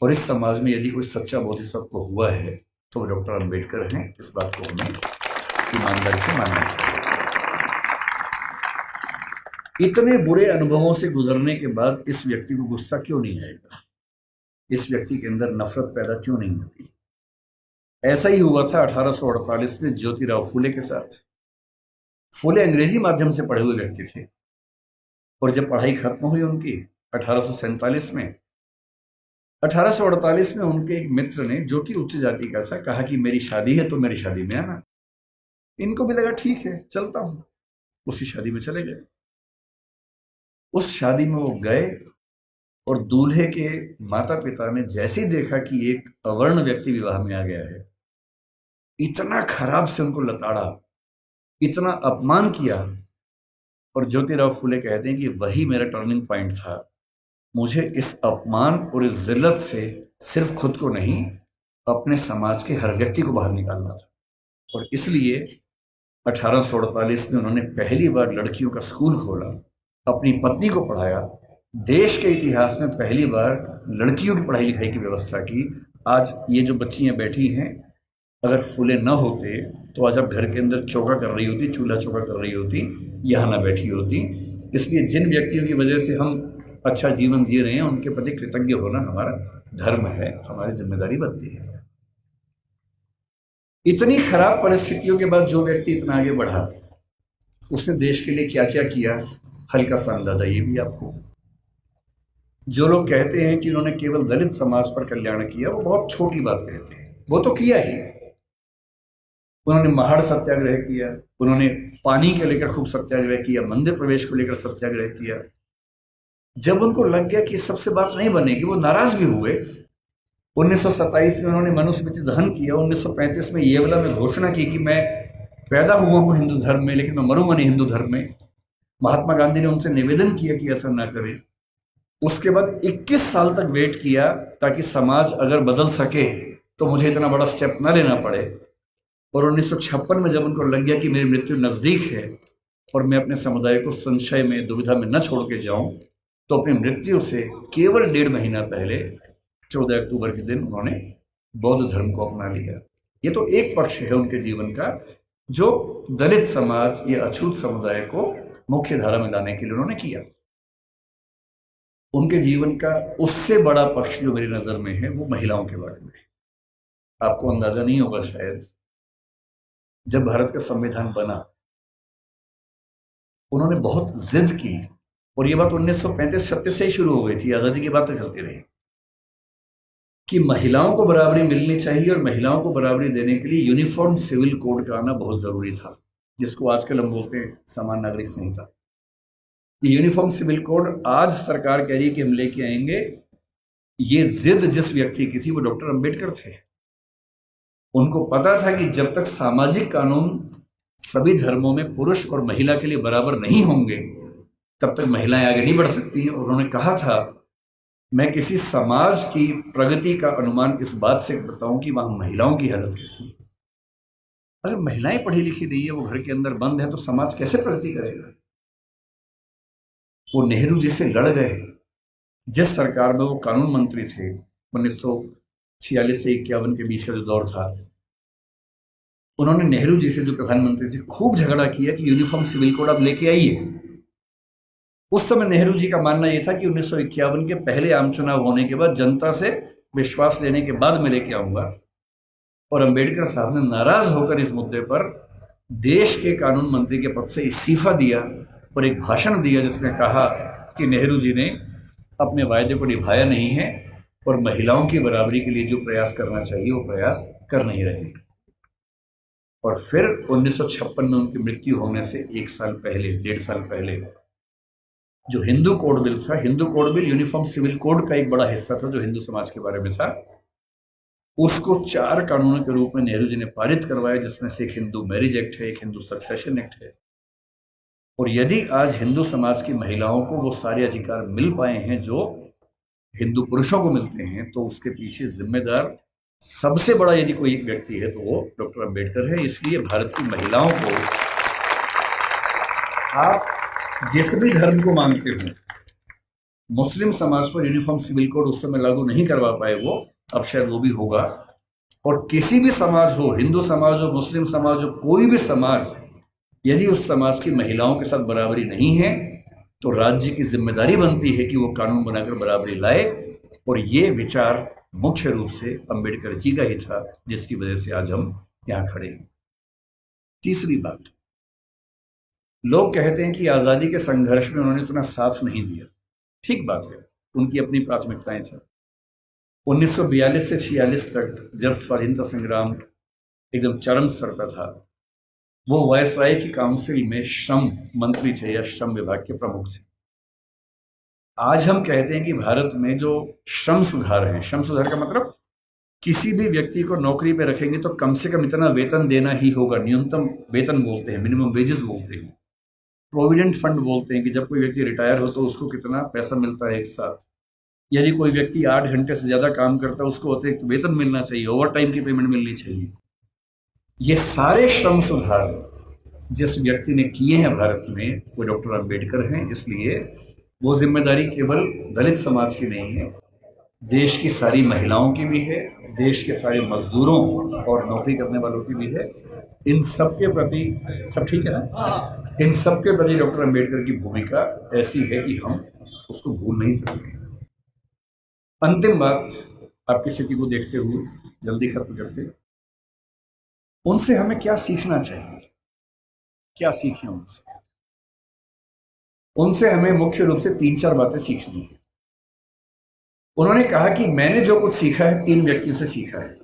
और इस समाज में यदि कोई सच्चा बोधिसत्व हुआ है तो वो डॉक्टर अंबेडकर हैं। इस बात को हमें ईमानदारी से मानना चाहिए। इतने बुरे अनुभवों से गुजरने के बाद इस व्यक्ति को गुस्सा क्यों नहीं आएगा? इस व्यक्ति के अंदर नफरत पैदा क्यों नहीं होती? ऐसा ही हुआ था 1848 में ज्योतिराव फूले के साथ। फूले अंग्रेजी माध्यम से पढ़े हुए व्यक्ति थे और जब पढ़ाई खत्म हुई उनकी 1847 में, 1848 में उनके एक मित्र ने, जो कि उच्च जाति का था, कहा कि मेरी शादी है तो मेरी शादी में आना। इनको भी लगा ठीक है चलता हूं, उसी शादी में चले गए। उस शादी में वो गए और दूल्हे के माता पिता ने जैसे ही देखा कि एक अवर्ण व्यक्ति विवाह में आ गया है, इतना खराब से उनको लताड़ा, इतना अपमान किया। और ज्योतिराव फूले कहते हैं कि वही मेरा टर्निंग पॉइंट था। मुझे इस अपमान और इस जिल्लत से सिर्फ खुद को नहीं, अपने समाज के हर व्यक्ति को बाहर निकालना था। और इसलिए 1848 में उन्होंने पहली बार लड़कियों का स्कूल खोला, अपनी पत्नी को पढ़ाया, देश के इतिहास में पहली बार लड़कियों की पढ़ाई लिखाई की व्यवस्था की। आज ये जो बच्चियां बैठी हैं, अगर फूले न होते तो आज अब घर के अंदर चौका कर रही होती, चूल्हा चौका कर रही होती, यहाँ ना बैठी होती। इसलिए जिन व्यक्तियों की वजह से हम अच्छा जीवन जी रहे हैं, उनके प्रति कृतज्ञ होना हमारा धर्म है, हमारी जिम्मेदारी बनती है। इतनी खराब परिस्थितियों के बाद जो व्यक्ति इतना आगे बढ़ा, उसने देश के लिए क्या क्या किया, हल्का सा अंदाजा ये भी आपको। जो लोग कहते हैं कि उन्होंने केवल दलित समाज पर कल्याण किया, वो बहुत छोटी बात कहते हैं। वो तो किया ही। उन्होंने महाड़ सत्याग्रह किया, उन्होंने पानी के लेकर खूब सत्याग्रह किया, मंदिर प्रवेश को लेकर सत्याग्रह किया। जब उनको लग गया कि सबसे बात नहीं बनेगी, वो नाराज भी हुए। 1927 में उन्होंने मनुस्मृति दहन किया। 1935 में येवला में घोषणा की कि मैं पैदा हुआ हूं हिंदू धर्म में, लेकिन मैं मरूंगा नहीं हिंदू धर्म में। महात्मा गांधी ने उनसे निवेदन किया कि ऐसा ना करें। उसके बाद 21 साल तक वेट किया ताकि समाज अगर बदल सके तो मुझे इतना बड़ा स्टेप न लेना पड़े। और 1956 में जब उनको लग गया कि मेरी मृत्यु नज़दीक है और मैं अपने समुदाय को संशय में, दुविधा में न छोड़ के जाऊं, तो अपनी मृत्यु से केवल 1.5 महीना पहले 14 अक्टूबर के दिन उन्होंने बौद्ध धर्म को अपना लिया। ये तो एक पक्ष है उनके जीवन का, जो दलित समाज या अछूत समुदाय को मुख्य धारा में लाने के लिए उन्होंने किया। उनके जीवन का उससे बड़ा पक्ष जो मेरी नज़र में है, वो महिलाओं के बारे में है। आपको अंदाजा नहीं होगा शायद, जब भारत का संविधान बना, उन्होंने बहुत जिद की, और ये बात 1935-36 से ही शुरू हो गई थी, आज़ादी के बाद तक चलती रही, कि महिलाओं को बराबरी मिलनी चाहिए और महिलाओं को बराबरी देने के लिए यूनिफॉर्म सिविल कोड का आना बहुत ज़रूरी था, जिसको आजकल हम बोलते हैं समान नागरिक संहिता। ये यूनिफॉर्म सिविल कोड आज सरकार कह रही है कि हम लेके आएंगे। ये जिद जिस व्यक्ति की थी वो डॉक्टर अंबेडकर थे। उनको पता था कि जब तक सामाजिक कानून सभी धर्मों में पुरुष और महिला के लिए बराबर नहीं होंगे, तब तक महिलाएं आगे नहीं बढ़ सकती हैं। और उन्होंने कहा था, मैं किसी समाज की प्रगति का अनुमान इस बात से करता हूं कि वहां महिलाओं की हालत कैसी है। अगर महिलाएं पढ़ी लिखी नहीं है, वो घर के अंदर बंद है, तो समाज कैसे प्रगति करेगा? वो नेहरू जी से लड़ गए। जिस सरकार में वो कानून मंत्री थे, 1946 से 51 के बीच का जो दौर था, उन्होंने नेहरू जी से, जो प्रधानमंत्री थे, खूब झगड़ा किया कि यूनिफॉर्म सिविल कोड आप लेके आइए। उस समय नेहरू जी का मानना यह था कि 1951 के पहले आम चुनाव होने के बाद, जनता से विश्वास लेने के बाद मैं लेके आऊंगा। और अंबेडकर साहब ने नाराज होकर इस मुद्दे पर देश के कानून मंत्री के पद से इस्तीफा दिया और एक भाषण दिया जिसमें कहा कि नेहरू जी ने अपने वायदे को निभाया नहीं है और महिलाओं की बराबरी के लिए जो प्रयास करना चाहिए वो प्रयास कर नहीं रहे। और फिर 1956 में उनकी मृत्यु होने से 1 साल पहले, 1.5 साल पहले, जो हिंदू कोड बिल था, Hindu code bill uniform civil code का एक बड़ा हिस्सा था जो हिंदू समाज के बारे में था, उसको 4 कानूनों के रूप में नेहरू जी ने पारित करवाया, जिसमें से एक हिंदू मैरिज एक्ट है, एक हिंदू सक्सेशन एक्ट है। और यदि आज हिंदू समाज की महिलाओं को वो सारे अधिकार मिल पाए हैं जो हिंदू पुरुषों को मिलते हैं, तो उसके पीछे जिम्मेदार सबसे बड़ा यदि कोई व्यक्ति है तो वो डॉक्टर अंबेडकर है। इसलिए भारत की महिलाओं को, आप जिस भी धर्म को मानते हो, मुस्लिम समाज पर यूनिफॉर्म सिविल कोड उस समय लागू नहीं करवा पाए वो, अब शायद वो भी होगा। और किसी भी समाज हो, हिंदू समाज हो, मुस्लिम समाज हो, कोई भी समाज, यदि उस समाज की महिलाओं के साथ बराबरी नहीं है तो राज्य की जिम्मेदारी बनती है कि वो कानून बनाकर बराबरी लाए। और ये विचार मुख्य रूप से अंबेडकर जी का ही था, जिसकी वजह से आज हम यहां खड़े हैं। तीसरी बात, लोग कहते हैं कि आजादी के संघर्ष में उन्होंने इतना साथ नहीं दिया। ठीक बात है, उनकी अपनी प्राथमिकताएं थी। 1942 से 46 तक जब स्वाधीनता संग्राम एकदम चरम स्तर पर था, वो वायसराय की काउंसिल में श्रम मंत्री थे या श्रम विभाग के प्रमुख थे। आज हम कहते हैं कि भारत में जो श्रम सुधार हैं, श्रम सुधार का मतलब किसी भी व्यक्ति को नौकरी पे रखेंगे तो कम से कम इतना वेतन देना ही होगा। न्यूनतम वेतन बोलते हैं, मिनिमम वेजेस बोलते हैं। प्रोविडेंट फंड बोलते हैं कि जब कोई व्यक्ति रिटायर हो तो उसको कितना पैसा मिलता है एक साथ। यदि कोई व्यक्ति 8 घंटे से ज्यादा काम करता है उसको अतिरिक्त वेतन मिलना चाहिए, ओवर टाइम की पेमेंट मिलनी चाहिए। ये सारे श्रम सुधार जिस व्यक्ति ने किए हैं भारत में, वो डॉक्टर अंबेडकर हैं। इसलिए वो जिम्मेदारी केवल दलित समाज की नहीं है, देश की सारी महिलाओं की भी है, देश के सारे मजदूरों और नौकरी करने वालों की भी है। इन सब के प्रति, सब ठीक है ना, इन सब के प्रति डॉक्टर अंबेडकर की भूमिका ऐसी है कि हम उसको भूल नहीं सकते। अंतिम बात, आपकी स्थिति को देखते हुए जल्दी खत्म करते, उनसे हमें क्या सीखना चाहिए, क्या सीखें उनसे? उनसे हमें मुख्य रूप से 3-4 बातें सीखनी है। उन्होंने कहा कि मैंने जो कुछ सीखा है 3 व्यक्तियों से सीखा है।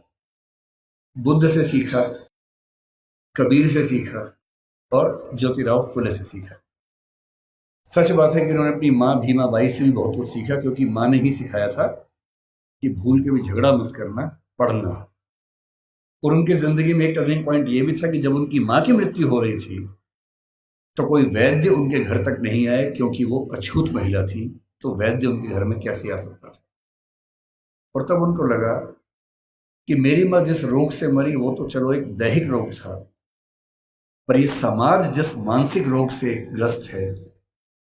बुद्ध से सीखा, कबीर से सीखा और ज्योतिराव फुले से सीखा। सच बात है कि उन्होंने अपनी मां भीमा बाई से भी बहुत कुछ सीखा, क्योंकि मां ने ही सिखाया था कि भूल के भी झगड़ा मत करना, पढ़ना। और उनकी जिंदगी में एक टर्निंग पॉइंट ये भी था कि जब उनकी मां की मृत्यु हो रही थी तो कोई वैद्य उनके घर तक नहीं आए, क्योंकि वो अछूत महिला थी, तो वैद्य उनके घर में कैसे आ सकता था। और तब उनको लगा कि मेरी मां जिस रोग से मरी वो तो चलो एक दैहिक रोग था, पर ये समाज जिस मानसिक रोग से ग्रस्त है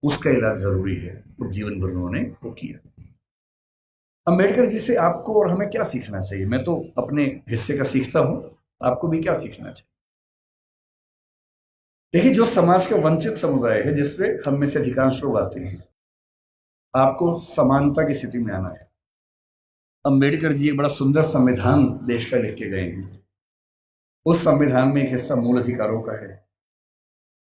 उसका इलाज जरूरी है। और जीवन भर उन्होंने वो किया। अंबेडकर जी से आपको और हमें क्या सीखना चाहिए? मैं तो अपने हिस्से का सीखता हूं, आपको भी क्या सीखना चाहिए? देखिए, जो समाज का वंचित समुदाय है, जिसमें हम में से अधिकांश लोग आते हैं, आपको समानता की स्थिति में आना है। अंबेडकर जी एक बड़ा सुंदर संविधान देश का लिख के गए हैं। उस संविधान में एक हिस्सा मूल अधिकारों का है।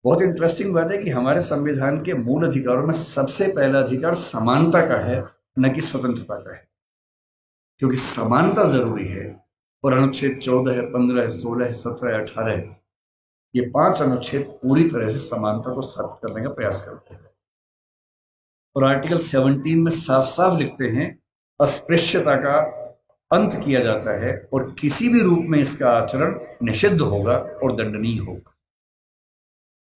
बहुत इंटरेस्टिंग बात है कि हमारे संविधान के मूल अधिकारों में सबसे पहला अधिकार समानता का है, न कि स्वतंत्रता का है, क्योंकि समानता जरूरी है। और अनुच्छेद 14 है, 15 है, 16 है, 17 है, 18 है, ये 5 अनुच्छेद पूरी तरह से समानता को स्थापित करने का प्रयास करते हैं। और आर्टिकल 17 में साफ साफ लिखते हैं, अस्पृश्यता का अंत किया जाता है और किसी भी रूप में इसका आचरण निषिद्ध होगा और दंडनीय होगा।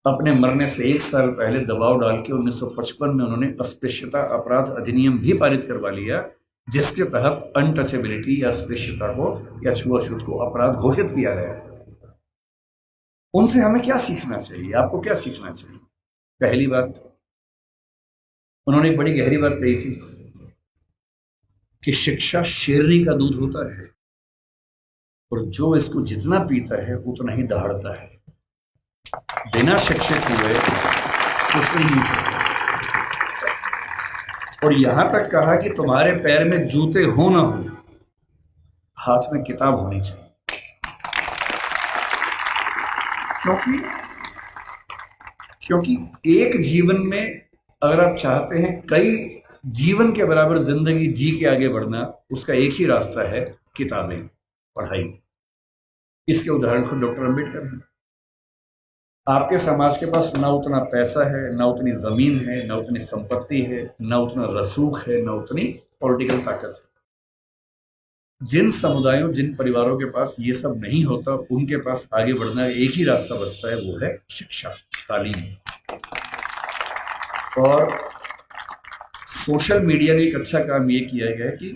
अपने मरने से 1 साल पहले दबाव डाल के 1955 में उन्होंने अस्पृश्यता अपराध अधिनियम भी पारित करवा लिया, जिसके तहत अनटचेबिलिटी या अस्पृश्यता को या छुआछूत को अपराध घोषित किया गया है। उनसे हमें क्या सीखना चाहिए? आपको क्या सीखना चाहिए? पहली बात, उन्होंने एक बड़ी गहरी बात कही थी कि शिक्षा शेरनी का दूध होता है और जो इसको जितना पीता है उतना ही दहाड़ता है। बिना शिक्षित हुए कुछ नहीं मिल सकता। और यहां तक कहा कि तुम्हारे पैर में जूते हो ना हो, हाथ में किताब होनी चाहिए। क्योंकि एक जीवन में अगर आप चाहते हैं कई जीवन के बराबर जिंदगी जी के आगे बढ़ना, उसका एक ही रास्ता है, किताबें, पढ़ाई। इसके उदाहरण खुद डॉक्टर अंबेडकर हैं। आपके समाज के पास ना उतना पैसा है, ना उतनी जमीन है, ना उतनी संपत्ति है, ना उतना रसूख है, ना उतनी पॉलिटिकल ताकत है। जिन समुदायों, जिन परिवारों के पास ये सब नहीं होता, उनके पास आगे बढ़ना एक ही रास्ता बचता है, वो है शिक्षा, तालीम। और सोशल मीडिया ने एक अच्छा काम ये किया है कि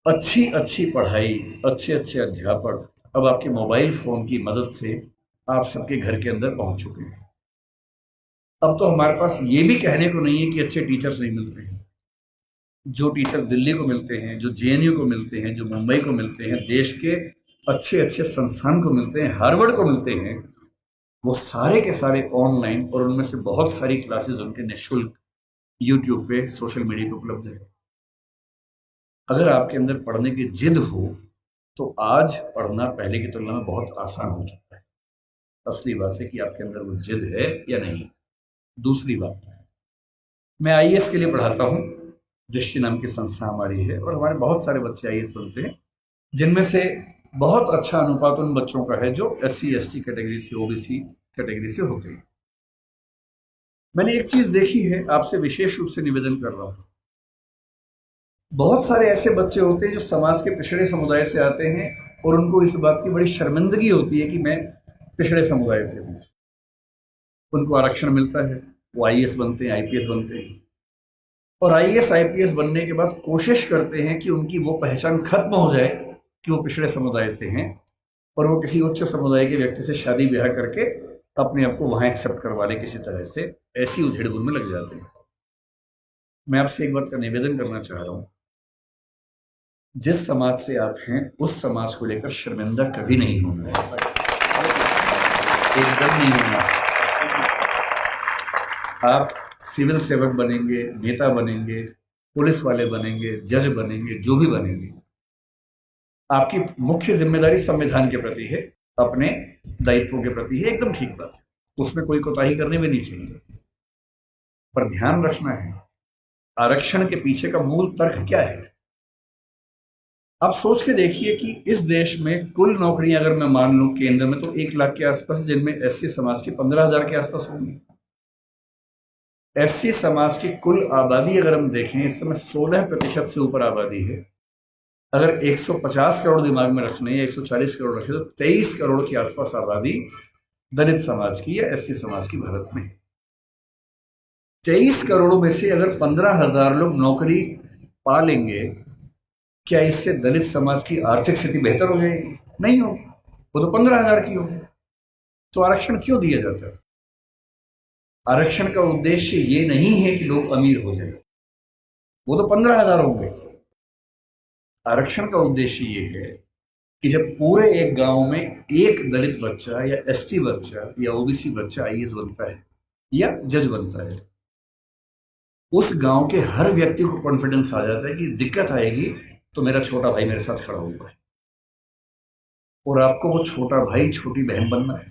अच्छी अच्छी पढ़ाई, अच्छे अच्छे अध्यापक अब आपके मोबाइल फोन की मदद से आप सबके घर के अंदर पहुंच चुके हैं। अब तो हमारे पास ये भी कहने को नहीं है कि अच्छे टीचर्स नहीं मिलते हैं। जो टीचर दिल्ली को मिलते हैं, जो जेएनयू को मिलते हैं, जो मुंबई को मिलते हैं, देश के अच्छे अच्छे संस्थान को मिलते हैं, हार्वर्ड को मिलते हैं, वो सारे के सारे ऑनलाइन, और उनमें से बहुत सारी क्लासेस उनके निःशुल्क यूट्यूब पे, सोशल मीडिया पे उपलब्ध है। अगर आपके अंदर पढ़ने की जिद हो तो आज पढ़ना पहले की तुलना में बहुत आसान हो चुका है। असली बात है कि आपके अंदर वो जिद है या नहीं। दूसरी बात, मैं आईएएस के लिए पढ़ाता हूँ। दृष्टि नाम की संस्था हमारी है और हमारे बहुत सारे बच्चे आईएएस बनते हैं, जिनमें से बहुत अच्छा अनुपात उन बच्चों का है जो SC ST कैटेगरी से, OBC कैटेगरी से होते हैं। मैंने एक चीज देखी है, आपसे विशेष रूप से निवेदन कर रहा हूं। बहुत सारे ऐसे बच्चे होते हैं जो समाज के पिछड़े समुदाय से आते हैं और उनको इस बात की बड़ी शर्मिंदगी होती है कि मैं पिछड़े समुदाय से हूं। उनको आरक्षण मिलता है, वो आईएएस बनते हैं, आईपीएस बनते हैं, और आईएएस आईपीएस बनने के बाद कोशिश करते हैं कि उनकी वो पहचान खत्म हो जाए कि वो पिछड़े समुदाय से हैं, और वो किसी उच्च समुदाय के व्यक्ति से शादी ब्याह करके अपने आप को वहां एक्सेप्ट करवा ले किसी तरह से। ऐसी उधेड़-बुन में लग जाते हैं। मैं आपसे एक बात का निवेदन करना चाह रहा हूं, जिस समाज से आप हैं उस समाज को लेकर शर्मिंदा कभी नहीं होना है, एकदम नहीं होना। आप सिविल सेवक बनेंगे, नेता बनेंगे, पुलिस वाले बनेंगे, जज बनेंगे, जो भी बनेंगे, आपकी मुख्य जिम्मेदारी संविधान के प्रति है, अपने दायित्वों के प्रति है, एकदम ठीक बात है, उसमें कोई कोताही करने भी नहीं चाहिए। पर ध्यान रखना है, आरक्षण के पीछे का मूल तर्क क्या है। आप सोच के देखिए कि इस देश में कुल नौकरियां अगर मैं मान लूं केंद्र में तो 1 लाख के आसपास, जिनमें SC समाज की 15,000 के आसपास होंगी। SC समाज की कुल आबादी अगर हम देखें, इस समय 16% से ऊपर आबादी है। अगर 150 करोड़ दिमाग में रखने या 140 करोड़ रखे तो 23 करोड़ के आसपास आबादी दलित समाज की या SC समाज की भारत में। 23 करोड़ में से अगर 15,000 लोग नौकरी पा लेंगे, क्या इससे दलित समाज की आर्थिक स्थिति बेहतर हो जाएगी? नहीं होगी, वो तो 15,000 की होगी। तो आरक्षण क्यों दिया जाता है? आरक्षण का उद्देश्य ये नहीं है कि लोग अमीर हो जाए, वो तो 15,000 होंगे। आरक्षण का उद्देश्य ये है कि जब पूरे एक गांव में एक दलित बच्चा या ST बच्चा या OBC बच्चा आईएएस बनता है या जज बनता है, उस गांव के हर व्यक्ति को कॉन्फिडेंस आ जाता है कि दिक्कत आएगी तो मेरा छोटा भाई मेरे साथ खड़ा हुआ है, और आपको वो छोटा भाई छोटी बहन बनना है।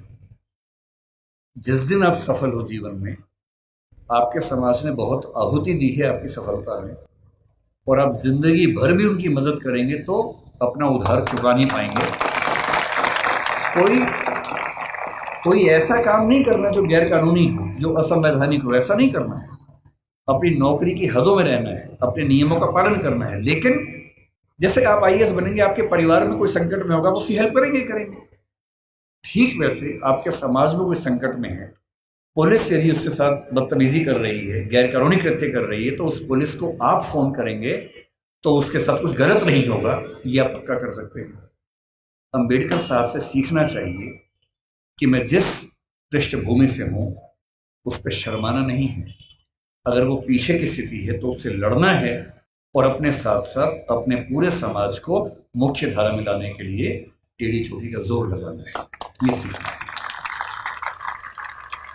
जिस दिन आप सफल हो जीवन में, आपके समाज ने बहुत आहुति दी है आपकी सफलता में, और आप जिंदगी भर भी उनकी मदद करेंगे तो अपना उधार चुका नहीं पाएंगे। कोई ऐसा काम नहीं करना जो गैर कानूनी हो, जो असंवैधानिक हो, ऐसा नहीं करना है। अपनी नौकरी की हदों में रहना है, अपने नियमों का पालन करना है। लेकिन जैसे आप आईएएस बनेंगे, आपके परिवार में कोई संकट में होगा, आप उसकी हेल्प करेंगे। ठीक वैसे आपके समाज में कोई संकट में है, पुलिस यदि उसके साथ बदतमीजी कर रही है, गैर कानूनी कृत्य कर रही है, तो उस पुलिस को आप फोन करेंगे तो उसके साथ कुछ गलत नहीं होगा, ये आप पक्का कर सकते हैं। अंबेडकर साहब से सीखना चाहिए कि मैं जिस पृष्ठभूमि से हूं उस पर शर्माना नहीं है। अगर वो पीछे की स्थिति है तो उससे लड़ना है, और अपने साथ साथ अपने पूरे समाज को मुख्य धारा में लाने के लिए टेढ़ी चोटी का जोर लगाना है, ये सीखना है।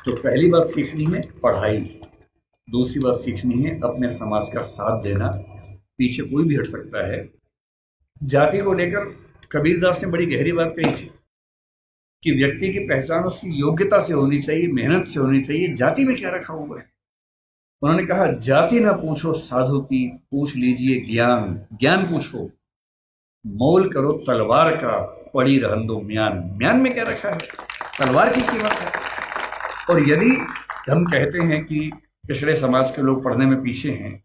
तो पहली बात सीखनी है पढ़ाई, दूसरी बात सीखनी है अपने समाज का साथ देना। पीछे कोई भी हट सकता है। जाति को लेकर कबीरदास ने बड़ी गहरी बात कही थी कि व्यक्ति की पहचान उसकी योग्यता से होनी चाहिए, मेहनत से होनी चाहिए। जाति में क्या रखा हुआ है? उन्होंने कहा, जाति ना पूछो साधु की, पूछ लीजिए ज्ञान। ज्ञान पूछो, मोल करो तलवार का, पड़ी रहन दो म्यान। म्यान में क्या रखा है? तलवार की कीमत है। और यदि हम कहते हैं कि पिछड़े समाज के लोग पढ़ने में पीछे हैं,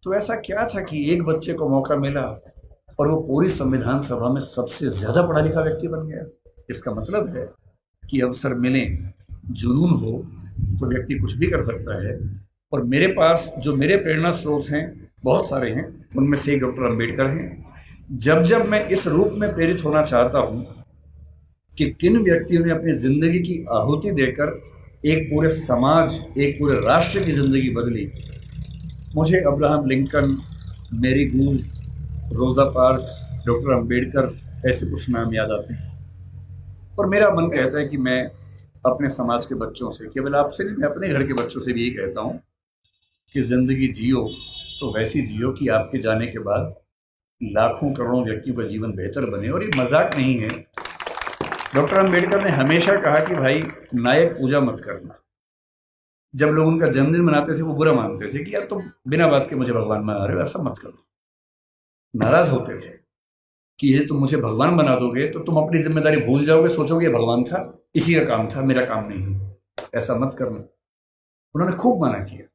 तो ऐसा क्या था कि एक बच्चे को मौका मिला और वो पूरी संविधान सभा में सबसे ज्यादा पढ़ा लिखा व्यक्ति बन गया? इसका मतलब है कि अवसर मिले, जुनून हो तो व्यक्ति कुछ भी कर सकता है। और मेरे पास जो मेरे प्रेरणा स्रोत हैं बहुत सारे हैं, उनमें से एक डॉक्टर अंबेडकर हैं। जब मैं इस रूप में प्रेरित होना चाहता हूं कि किन व्यक्तियों ने अपनी जिंदगी की आहुति देकर एक पूरे समाज, एक पूरे राष्ट्र की जिंदगी बदली, मुझे अब्राहम लिंकन, मेरी गूंज, रोज़ा पार्क्स, डॉक्टर अंबेडकर, ऐसे कुछ नाम याद आते हैं। और मेरा मन कहता है कि मैं अपने समाज के बच्चों से, केवल आपसे नहीं, मैं अपने घर के बच्चों से भी यही कहता हूँ कि ज़िंदगी जियो तो वैसी जियो कि आपके जाने के बाद लाखों करोड़ों व्यक्तियों का जीवन बेहतर बने। और ये मजाक नहीं है। डॉक्टर अंबेडकर ने हमेशा कहा कि भाई नायक पूजा मत करना। जब लोग उनका जन्मदिन मनाते थे वो बुरा मानते थे कि यार तुम बिना बात के मुझे भगवान बना रहे हो, ऐसा मत करो। नाराज होते थे कि ये तुम मुझे भगवान बना दोगे तो तुम अपनी जिम्मेदारी भूल जाओगे, सोचोगे ये भगवान था, इसी का काम था, मेरा काम नहीं है, ऐसा मत करना। उन्होंने खूब मना किया।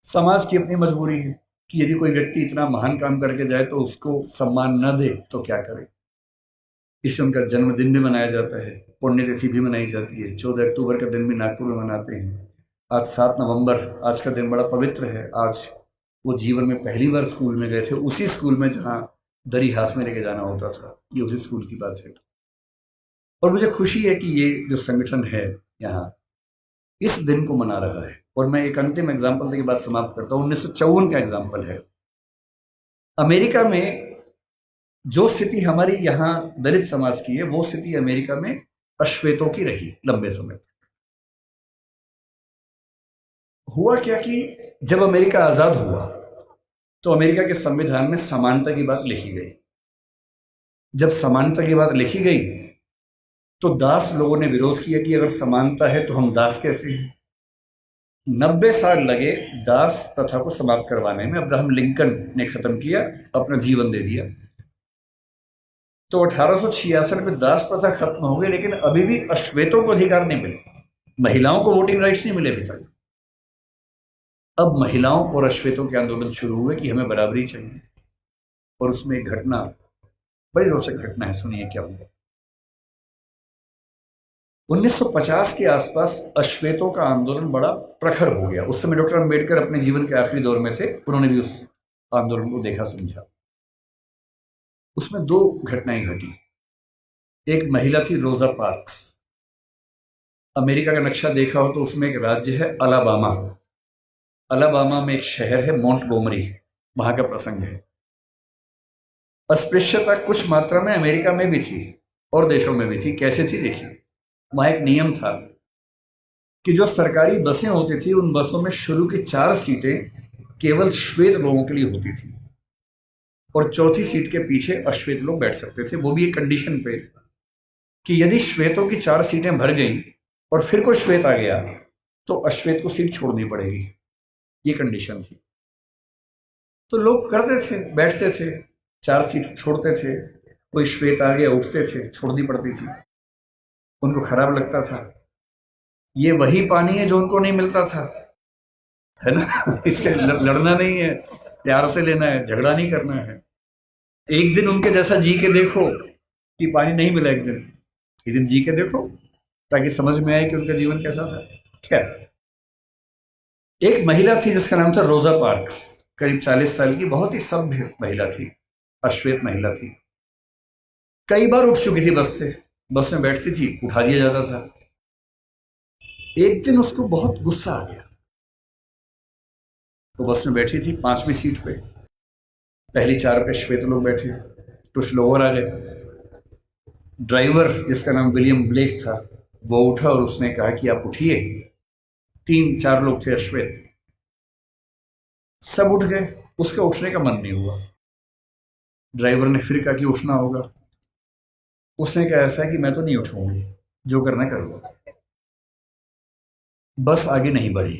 समाज की अपनी मजबूरी है कि यदि कोई व्यक्ति इतना महान काम करके जाए तो उसको सम्मान न दे तो क्या करे। इसलिए उनका जन्मदिन भी मनाया जाता है, पुण्यतिथि भी मनाई जाती है। 14 अक्टूबर का दिन भी नागपुर में मनाते हैं। आज 7 नवंबर, आज का दिन बड़ा पवित्र है। आज वो जीवन में पहली बार स्कूल में गए थे, उसी स्कूल में जहाँ दरी हाथ में लेके जाना होता था। ये उसी स्कूल की बात है। और मुझे खुशी है कि ये जो संगठन है यहाँ इस दिन को मना रहा है। और मैं एक अंतिम एग्जाम्पल देके बात समाप्त करता हूँ। 1954 का एग्जाम्पल है। अमेरिका में जो स्थिति हमारी यहाँ दलित समाज की है वो स्थिति अमेरिका में अश्वेतों की रही लंबे समय तक। हुआ क्या कि जब अमेरिका आजाद हुआ तो अमेरिका के संविधान में समानता की बात लिखी गई। जब समानता की बात लिखी गई तो दास लोगों ने विरोध किया कि अगर समानता है तो हम दास कैसे हैं। 90 साल लगे दास प्रथा को समाप्त करवाने में। अब्राहम लिंकन ने खत्म किया, अपना जीवन दे दिया। तो 1866 में दास प्रथा खत्म हो गई, लेकिन अभी भी अश्वेतों को अधिकार नहीं मिले। महिलाओं को वोटिंग राइट्स नहीं मिले अभी तक। अब महिलाओं और अश्वेतों के आंदोलन शुरू हुए कि हमें बराबरी चाहिए। और उसमें एक घटना, बड़ी रोचक घटना है, सुनिए क्या हुआ। 1950 के आसपास अश्वेतों का आंदोलन बड़ा प्रखर हो गया। उस समय डॉक्टर अंबेडकर अपने जीवन के आखिरी दौर में थे, उन्होंने भी उस आंदोलन को देखा समझा। उसमें 2 घटनाएं घटी। एक महिला थी रोजा पार्क्स। अमेरिका का नक्शा देखा हो तो उसमें एक राज्य है अलाबामा। अलाबामा में एक शहर है मोंटगोमरी, वहां का प्रसंग है। अस्पृश्यता कुछ मात्रा में अमेरिका में भी थी और देशों में भी थी। कैसे थी देखिए, वहां एक नियम था कि जो सरकारी बसें होती थी उन बसों में शुरू की 4 सीटें केवल श्वेत लोगों के लिए होती थी और चौथी सीट के पीछे अश्वेत लोग बैठ सकते थे। वो भी एक कंडीशन पे कि यदि श्वेतों की 4 सीटें भर गई और फिर कोई श्वेत आ गया तो अश्वेत को सीट छोड़नी पड़ेगी। ये कंडीशन थी। तो लोग करते थे, बैठते थे, 4 सीट छोड़ते थे। कोई श्वेत आ गया, उठते थे, छोड़नी पड़ती थी। उनको खराब लगता था। ये वही पानी है जो उनको नहीं मिलता था, है ना। इसके लड़ना नहीं है, प्यार से लेना है, झगड़ा नहीं करना है। एक दिन उनके जैसा जी के देखो कि पानी नहीं मिला, एक दिन जी के देखो ताकि समझ में आए कि उनका जीवन कैसा था। खैर, एक महिला थी जिसका नाम था रोजा पार्क्स। करीब 40 साल की, बहुत ही सभ्य महिला थी, अश्वेत महिला थी। कई बार उठ चुकी थी बस से, बस में बैठती थी, उठा दिया जाता था। एक दिन उसको बहुत गुस्सा आ गया। तो बस में बैठी थी 5वीं सीट पे, पहली 4 पे श्वेत लोग बैठे, कुछ लोग और आ गए। ड्राइवर जिसका नाम विलियम ब्लेक था वो उठा और उसने कहा कि आप उठिए। 3-4 लोग थे अश्वेत, सब उठ गए। उसका उठने का मन नहीं हुआ। ड्राइवर ने फिर कहा कि उठना होगा। उसने कहा ऐसा है कि मैं तो नहीं उठूंगी, जो करना कर लो। बस आगे नहीं बढ़ी।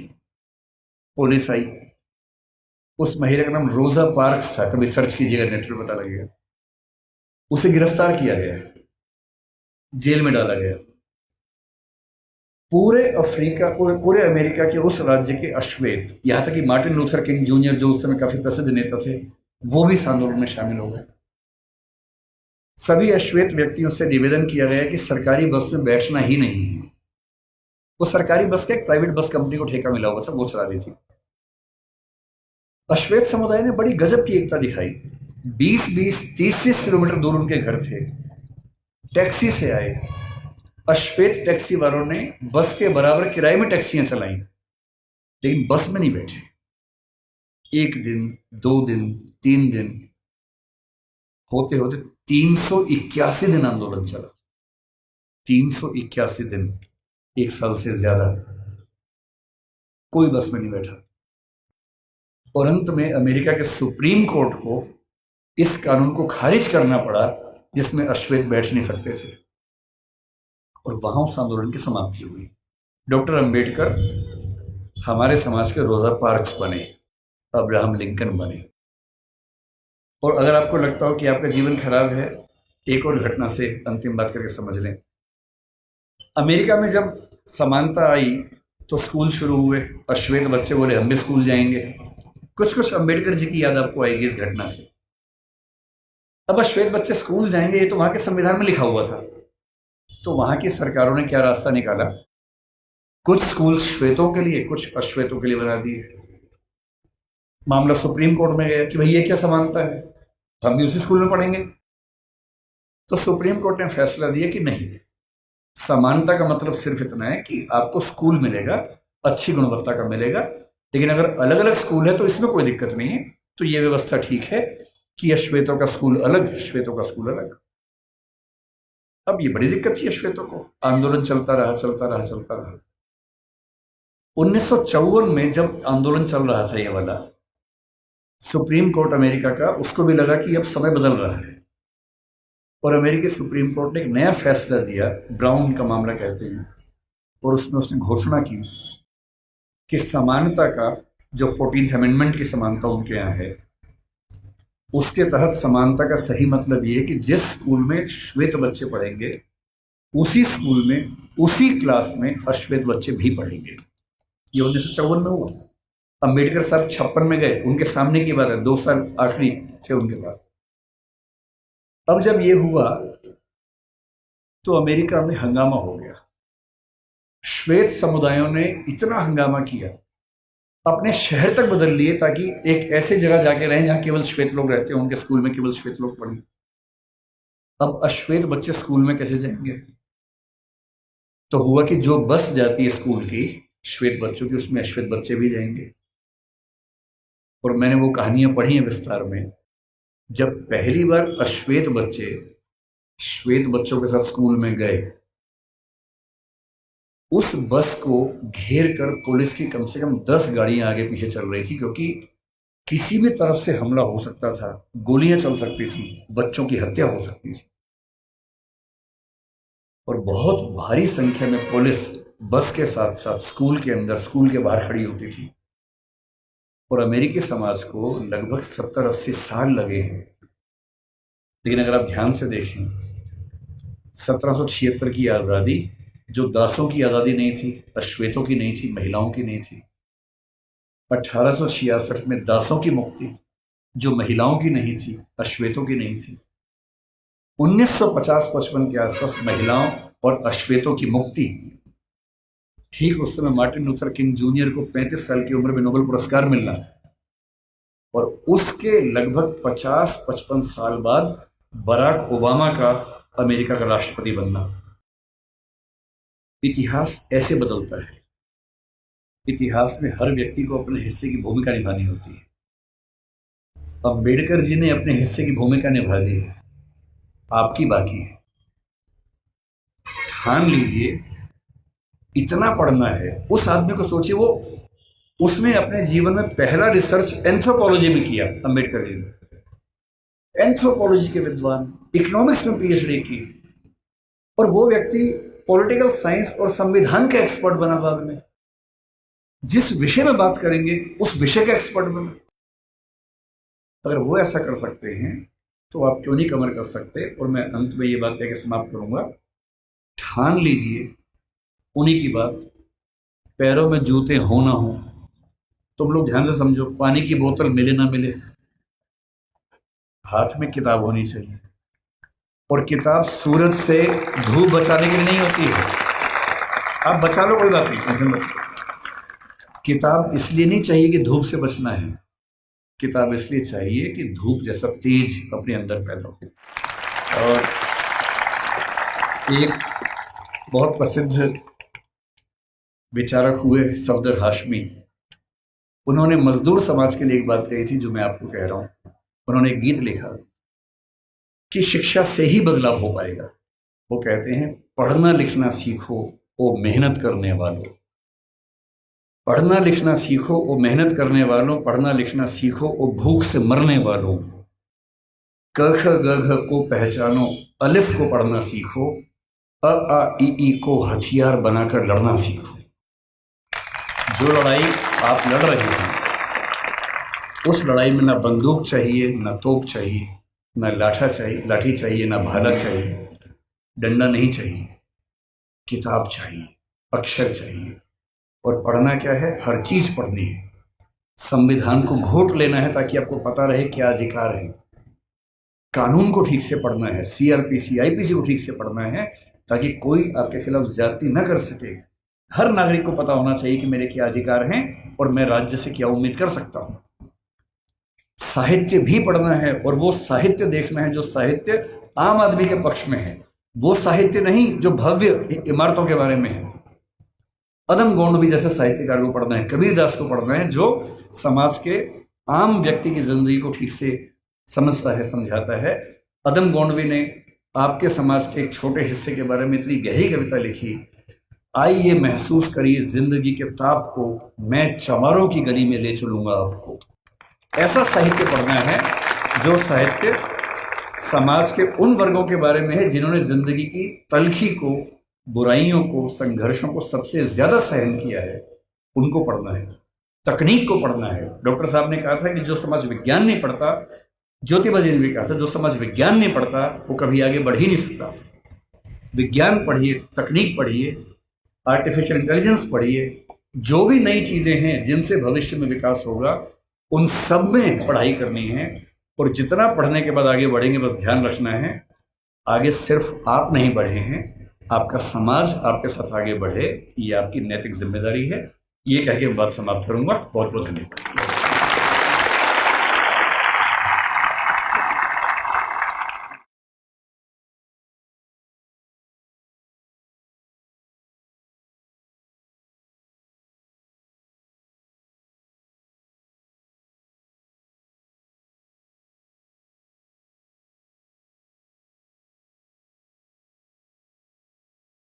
पुलिस आई। उस महिला का नाम रोजा पार्क्स था, कभी सर्च कीजिएगा नेट पे पता लगेगा। उसे गिरफ्तार किया गया, जेल में डाला गया। पूरे अमेरिका के उस राज्य के अश्वेत, यहां तक कि मार्टिन लूथर किंग जूनियर जो उस समय काफी प्रसिद्ध नेता थे, वो भी इस आंदोलन में शामिल हो गए। सभी अश्वेत व्यक्तियों से निवेदन किया गया कि सरकारी बस में बैठना ही नहीं है। वो सरकारी बस का एक प्राइवेट बस कंपनी को ठेका मिला हुआ था, वो चला रही थी। अश्वेत समुदाय ने बड़ी गजब की एकता दिखाई। 20-20, 30-30 किलोमीटर दूर उनके घर थे, टैक्सी से आए। अश्वेत टैक्सी वालों ने बस के बराबर किराए में टैक्सियां चलाई, लेकिन बस में नहीं बैठे। 1 दिन, 2 दिन, 3 दिन, होते होते 381 दिन आंदोलन चला। 381 दिन, 1 साल से ज्यादा कोई बस में नहीं बैठा। और अंत में अमेरिका के सुप्रीम कोर्ट को इस कानून को खारिज करना पड़ा जिसमें अश्वेत बैठ नहीं सकते थे, और वहां उस आंदोलन की समाप्ति हुई। डॉक्टर अंबेडकर हमारे समाज के रोजा पार्क्स बने, अब्राहम लिंकन बने। और अगर आपको लगता हो कि आपका जीवन खराब है, एक और घटना से अंतिम बात करके समझ लें। अमेरिका में जब समानता आई तो स्कूल शुरू हुए, अश्वेत बच्चे बोले हम भी स्कूल जाएंगे। कुछ कुछ अंबेडकर जी की याद आपको आएगी इस घटना से। अब अश्वेत बच्चे स्कूल जाएंगे, ये तो वहां के संविधान में लिखा हुआ था। तो वहां की सरकारों ने क्या रास्ता निकाला, कुछ स्कूल श्वेतों के लिए, कुछ अश्वेतों के लिए बना दिए। मामला सुप्रीम कोर्ट में गया कि भाई ये क्या समानता है, हम भी उसी स्कूल में पढ़ेंगे। तो सुप्रीम कोर्ट ने फैसला दिया कि नहीं, समानता का मतलब सिर्फ इतना है कि आपको स्कूल मिलेगा, अच्छी गुणवत्ता का मिलेगा, लेकिन अगर अलग अलग स्कूल है तो इसमें कोई दिक्कत नहीं है। तो ये व्यवस्था ठीक है कि अश्वेतों का स्कूल अलग, श्वेतों का स्कूल अलग। अब ये बड़ी दिक्कत थी अश्वेतों को। आंदोलन चलता रहा, चलता रहा, चलता रहा। 1954 में जब आंदोलन चल रहा था ये वाला, सुप्रीम कोर्ट अमेरिका का, उसको भी लगा कि अब समय बदल रहा है, और अमेरिकी सुप्रीम कोर्ट ने एक नया फैसला दिया, ब्राउन का मामला कहते हैं, और उसमें उसने घोषणा की कि समानता का जो 14th अमेंडमेंट की समानता उनके यहाँ है, उसके तहत समानता का सही मतलब ये है कि जिस स्कूल में श्वेत बच्चे पढ़ेंगे उसी स्कूल में, उसी क्लास में अश्वेत बच्चे भी पढ़ेंगे। ये 1954 में हुआ। अंबेडकर साहब 56 में गए, उनके सामने की बात है, 2 साल आखिरी थे उनके पास। अब जब ये हुआ तो अमेरिका में हंगामा हो गया। श्वेत समुदायों ने इतना हंगामा किया, अपने शहर तक बदल लिए ताकि एक ऐसे जगह जाके रहें जहां केवल श्वेत लोग रहते हैं, उनके स्कूल में केवल श्वेत लोग पढ़ें। अब अश्वेत बच्चे स्कूल में कैसे जाएंगे? तो हुआ कि जो बस जाती है स्कूल की श्वेत बच्चों की, उसमें अश्वेत बच्चे भी जाएंगे। और मैंने वो कहानियां पढ़ी हैं विस्तार में। जब पहली बार अश्वेत बच्चे श्वेत बच्चों के साथ स्कूल में गए, उस बस को घेर कर पुलिस की कम से कम 10 गाड़ियां आगे पीछे चल रही थी, क्योंकि किसी भी तरफ से हमला हो सकता था, गोलियां चल सकती थी, बच्चों की हत्या हो सकती थी। और बहुत भारी संख्या में पुलिस बस के साथ साथ स्कूल के अंदर, स्कूल के बाहर खड़ी होती थी। और अमेरिकी समाज को लगभग 70-80 साल लगे हैं। लेकिन अगर आप ध्यान से देखें, 1776 की आज़ादी जो दासों की आज़ादी नहीं थी, अश्वेतों की नहीं थी, महिलाओं की नहीं थी। 1866 में दासों की मुक्ति जो महिलाओं की नहीं थी, अश्वेतों की नहीं थी। 1950-55 के आसपास महिलाओं और अश्वेतों की मुक्ति। ठीक उस समय मार्टिन लूथर किंग जूनियर को 35 साल की उम्र में नोबेल पुरस्कार मिलना, और उसके लगभग 50-55 साल बाद बराक ओबामा का अमेरिका का राष्ट्रपति बनना। इतिहास ऐसे बदलता है। इतिहास में हर व्यक्ति को अपने हिस्से की भूमिका निभानी होती है। अंबेडकर जी ने अपने हिस्से की भूमिका निभा दी है, आपकी बाकी है। ठान लीजिए, इतना पढ़ना है। उस आदमी को सोचिए, वो उसने अपने जीवन में पहला रिसर्च एंथ्रोपोलॉजी में किया। अंबेडकर जी ने एंथ्रोपोलॉजी के विद्वान, इकोनॉमिक्स में पीएचडी की, और वो व्यक्ति पॉलिटिकल साइंस और संविधान का एक्सपर्ट बना बाद में। जिस विषय में बात करेंगे उस विषय का एक्सपर्ट बना। अगर वो ऐसा कर सकते हैं तो आप क्यों नहीं कमर कर सकते? और मैं अंत में ये बात कहकर समाप्त करूंगा, ठान लीजिए उन्हीं की बात, पैरों में जूते हो ना हो। तुम लोग ध्यान से समझो, पानी की बोतल मिले ना मिले, हाथ में किताब होनी चाहिए। और किताब सूरज से, धूप बचाने के लिए नहीं होती है। आप बचा लो, कोई बात नहीं, टेंशन मत। किताब इसलिए नहीं चाहिए कि धूप से बचना है, किताब इसलिए चाहिए कि धूप जैसा तेज अपने अंदर पैदा हो। और एक बहुत प्रसिद्ध विचारक हुए सफदर हाशमी, उन्होंने मजदूर समाज के लिए एक बात कही थी जो मैं आपको कह रहा हूं। उन्होंने एक गीत लिखा कि शिक्षा से ही बदलाव हो पाएगा। वो कहते हैं, पढ़ना लिखना सीखो ओ मेहनत करने वालों, पढ़ना लिखना सीखो ओ मेहनत करने वालों, पढ़ना लिखना सीखो ओ भूख से मरने वालों, क ख ग घ को पहचानो, अलिफ को पढ़ना सीखो, अ आ ई को हथियार बनाकर लड़ना सीखो। जो लड़ाई आप लड़ रहे हैं उस लड़ाई में ना बंदूक चाहिए, ना तोप चाहिए, ना लाठी चाहिए, ना भाला चाहिए, डंडा नहीं चाहिए, किताब चाहिए, अक्षर चाहिए। और पढ़ना क्या है? हर चीज पढ़नी है। संविधान को घोट लेना है ताकि आपको पता रहे क्या अधिकार है। कानून को ठीक से पढ़ना है, सीआरपीसी आईपीसी को ठीक से पढ़ना है ताकि कोई आपके खिलाफ ज्यादती न कर सके। हर नागरिक को पता होना चाहिए कि मेरे क्या अधिकार हैं और मैं राज्य से क्या उम्मीद कर सकता हूं। साहित्य भी पढ़ना है और वो साहित्य देखना है जो साहित्य आम आदमी के पक्ष में है, वो साहित्य नहीं जो भव्य इमारतों के बारे में है। अदम गोंडवी जैसे साहित्यकार को पढ़ना है, कबीरदास को पढ़ना है जो समाज के आम व्यक्ति की जिंदगी को ठीक से समझता है, समझाता है। अदम गोंडवी ने आपके समाज के एक छोटे हिस्से के बारे में इतनी गहरी कविता लिखी, आइए महसूस करिए जिंदगी के ताप को, मैं चमारों की गली में ले चलूंगा आपको। ऐसा साहित्य पढ़ना है जो साहित्य समाज के उन वर्गों के बारे में है जिन्होंने जिंदगी की तलखी को, बुराइयों को, संघर्षों को सबसे ज्यादा सहन किया है, उनको पढ़ना है। तकनीक को पढ़ना है। डॉक्टर साहब ने कहा था कि जो समाज विज्ञान नहीं पढ़ता, ज्योतिबा जी ने भी कहा था, जो समाज विज्ञान नहीं पढ़ता वो कभी आगे बढ़ ही नहीं सकता। विज्ञान पढ़िए, तकनीक पढ़िए, आर्टिफिशियल इंटेलिजेंस पढ़िए, जो भी नई चीजें हैं जिनसे भविष्य में विकास होगा उन सब में पढ़ाई करनी है। और जितना पढ़ने के बाद आगे बढ़ेंगे, बस ध्यान रखना है आगे सिर्फ आप नहीं बढ़े हैं, आपका समाज आपके साथ आगे बढ़े, ये आपकी नैतिक जिम्मेदारी है। ये कह के बात समाप्त करूंगा। बहुत बहुत धन्यवाद।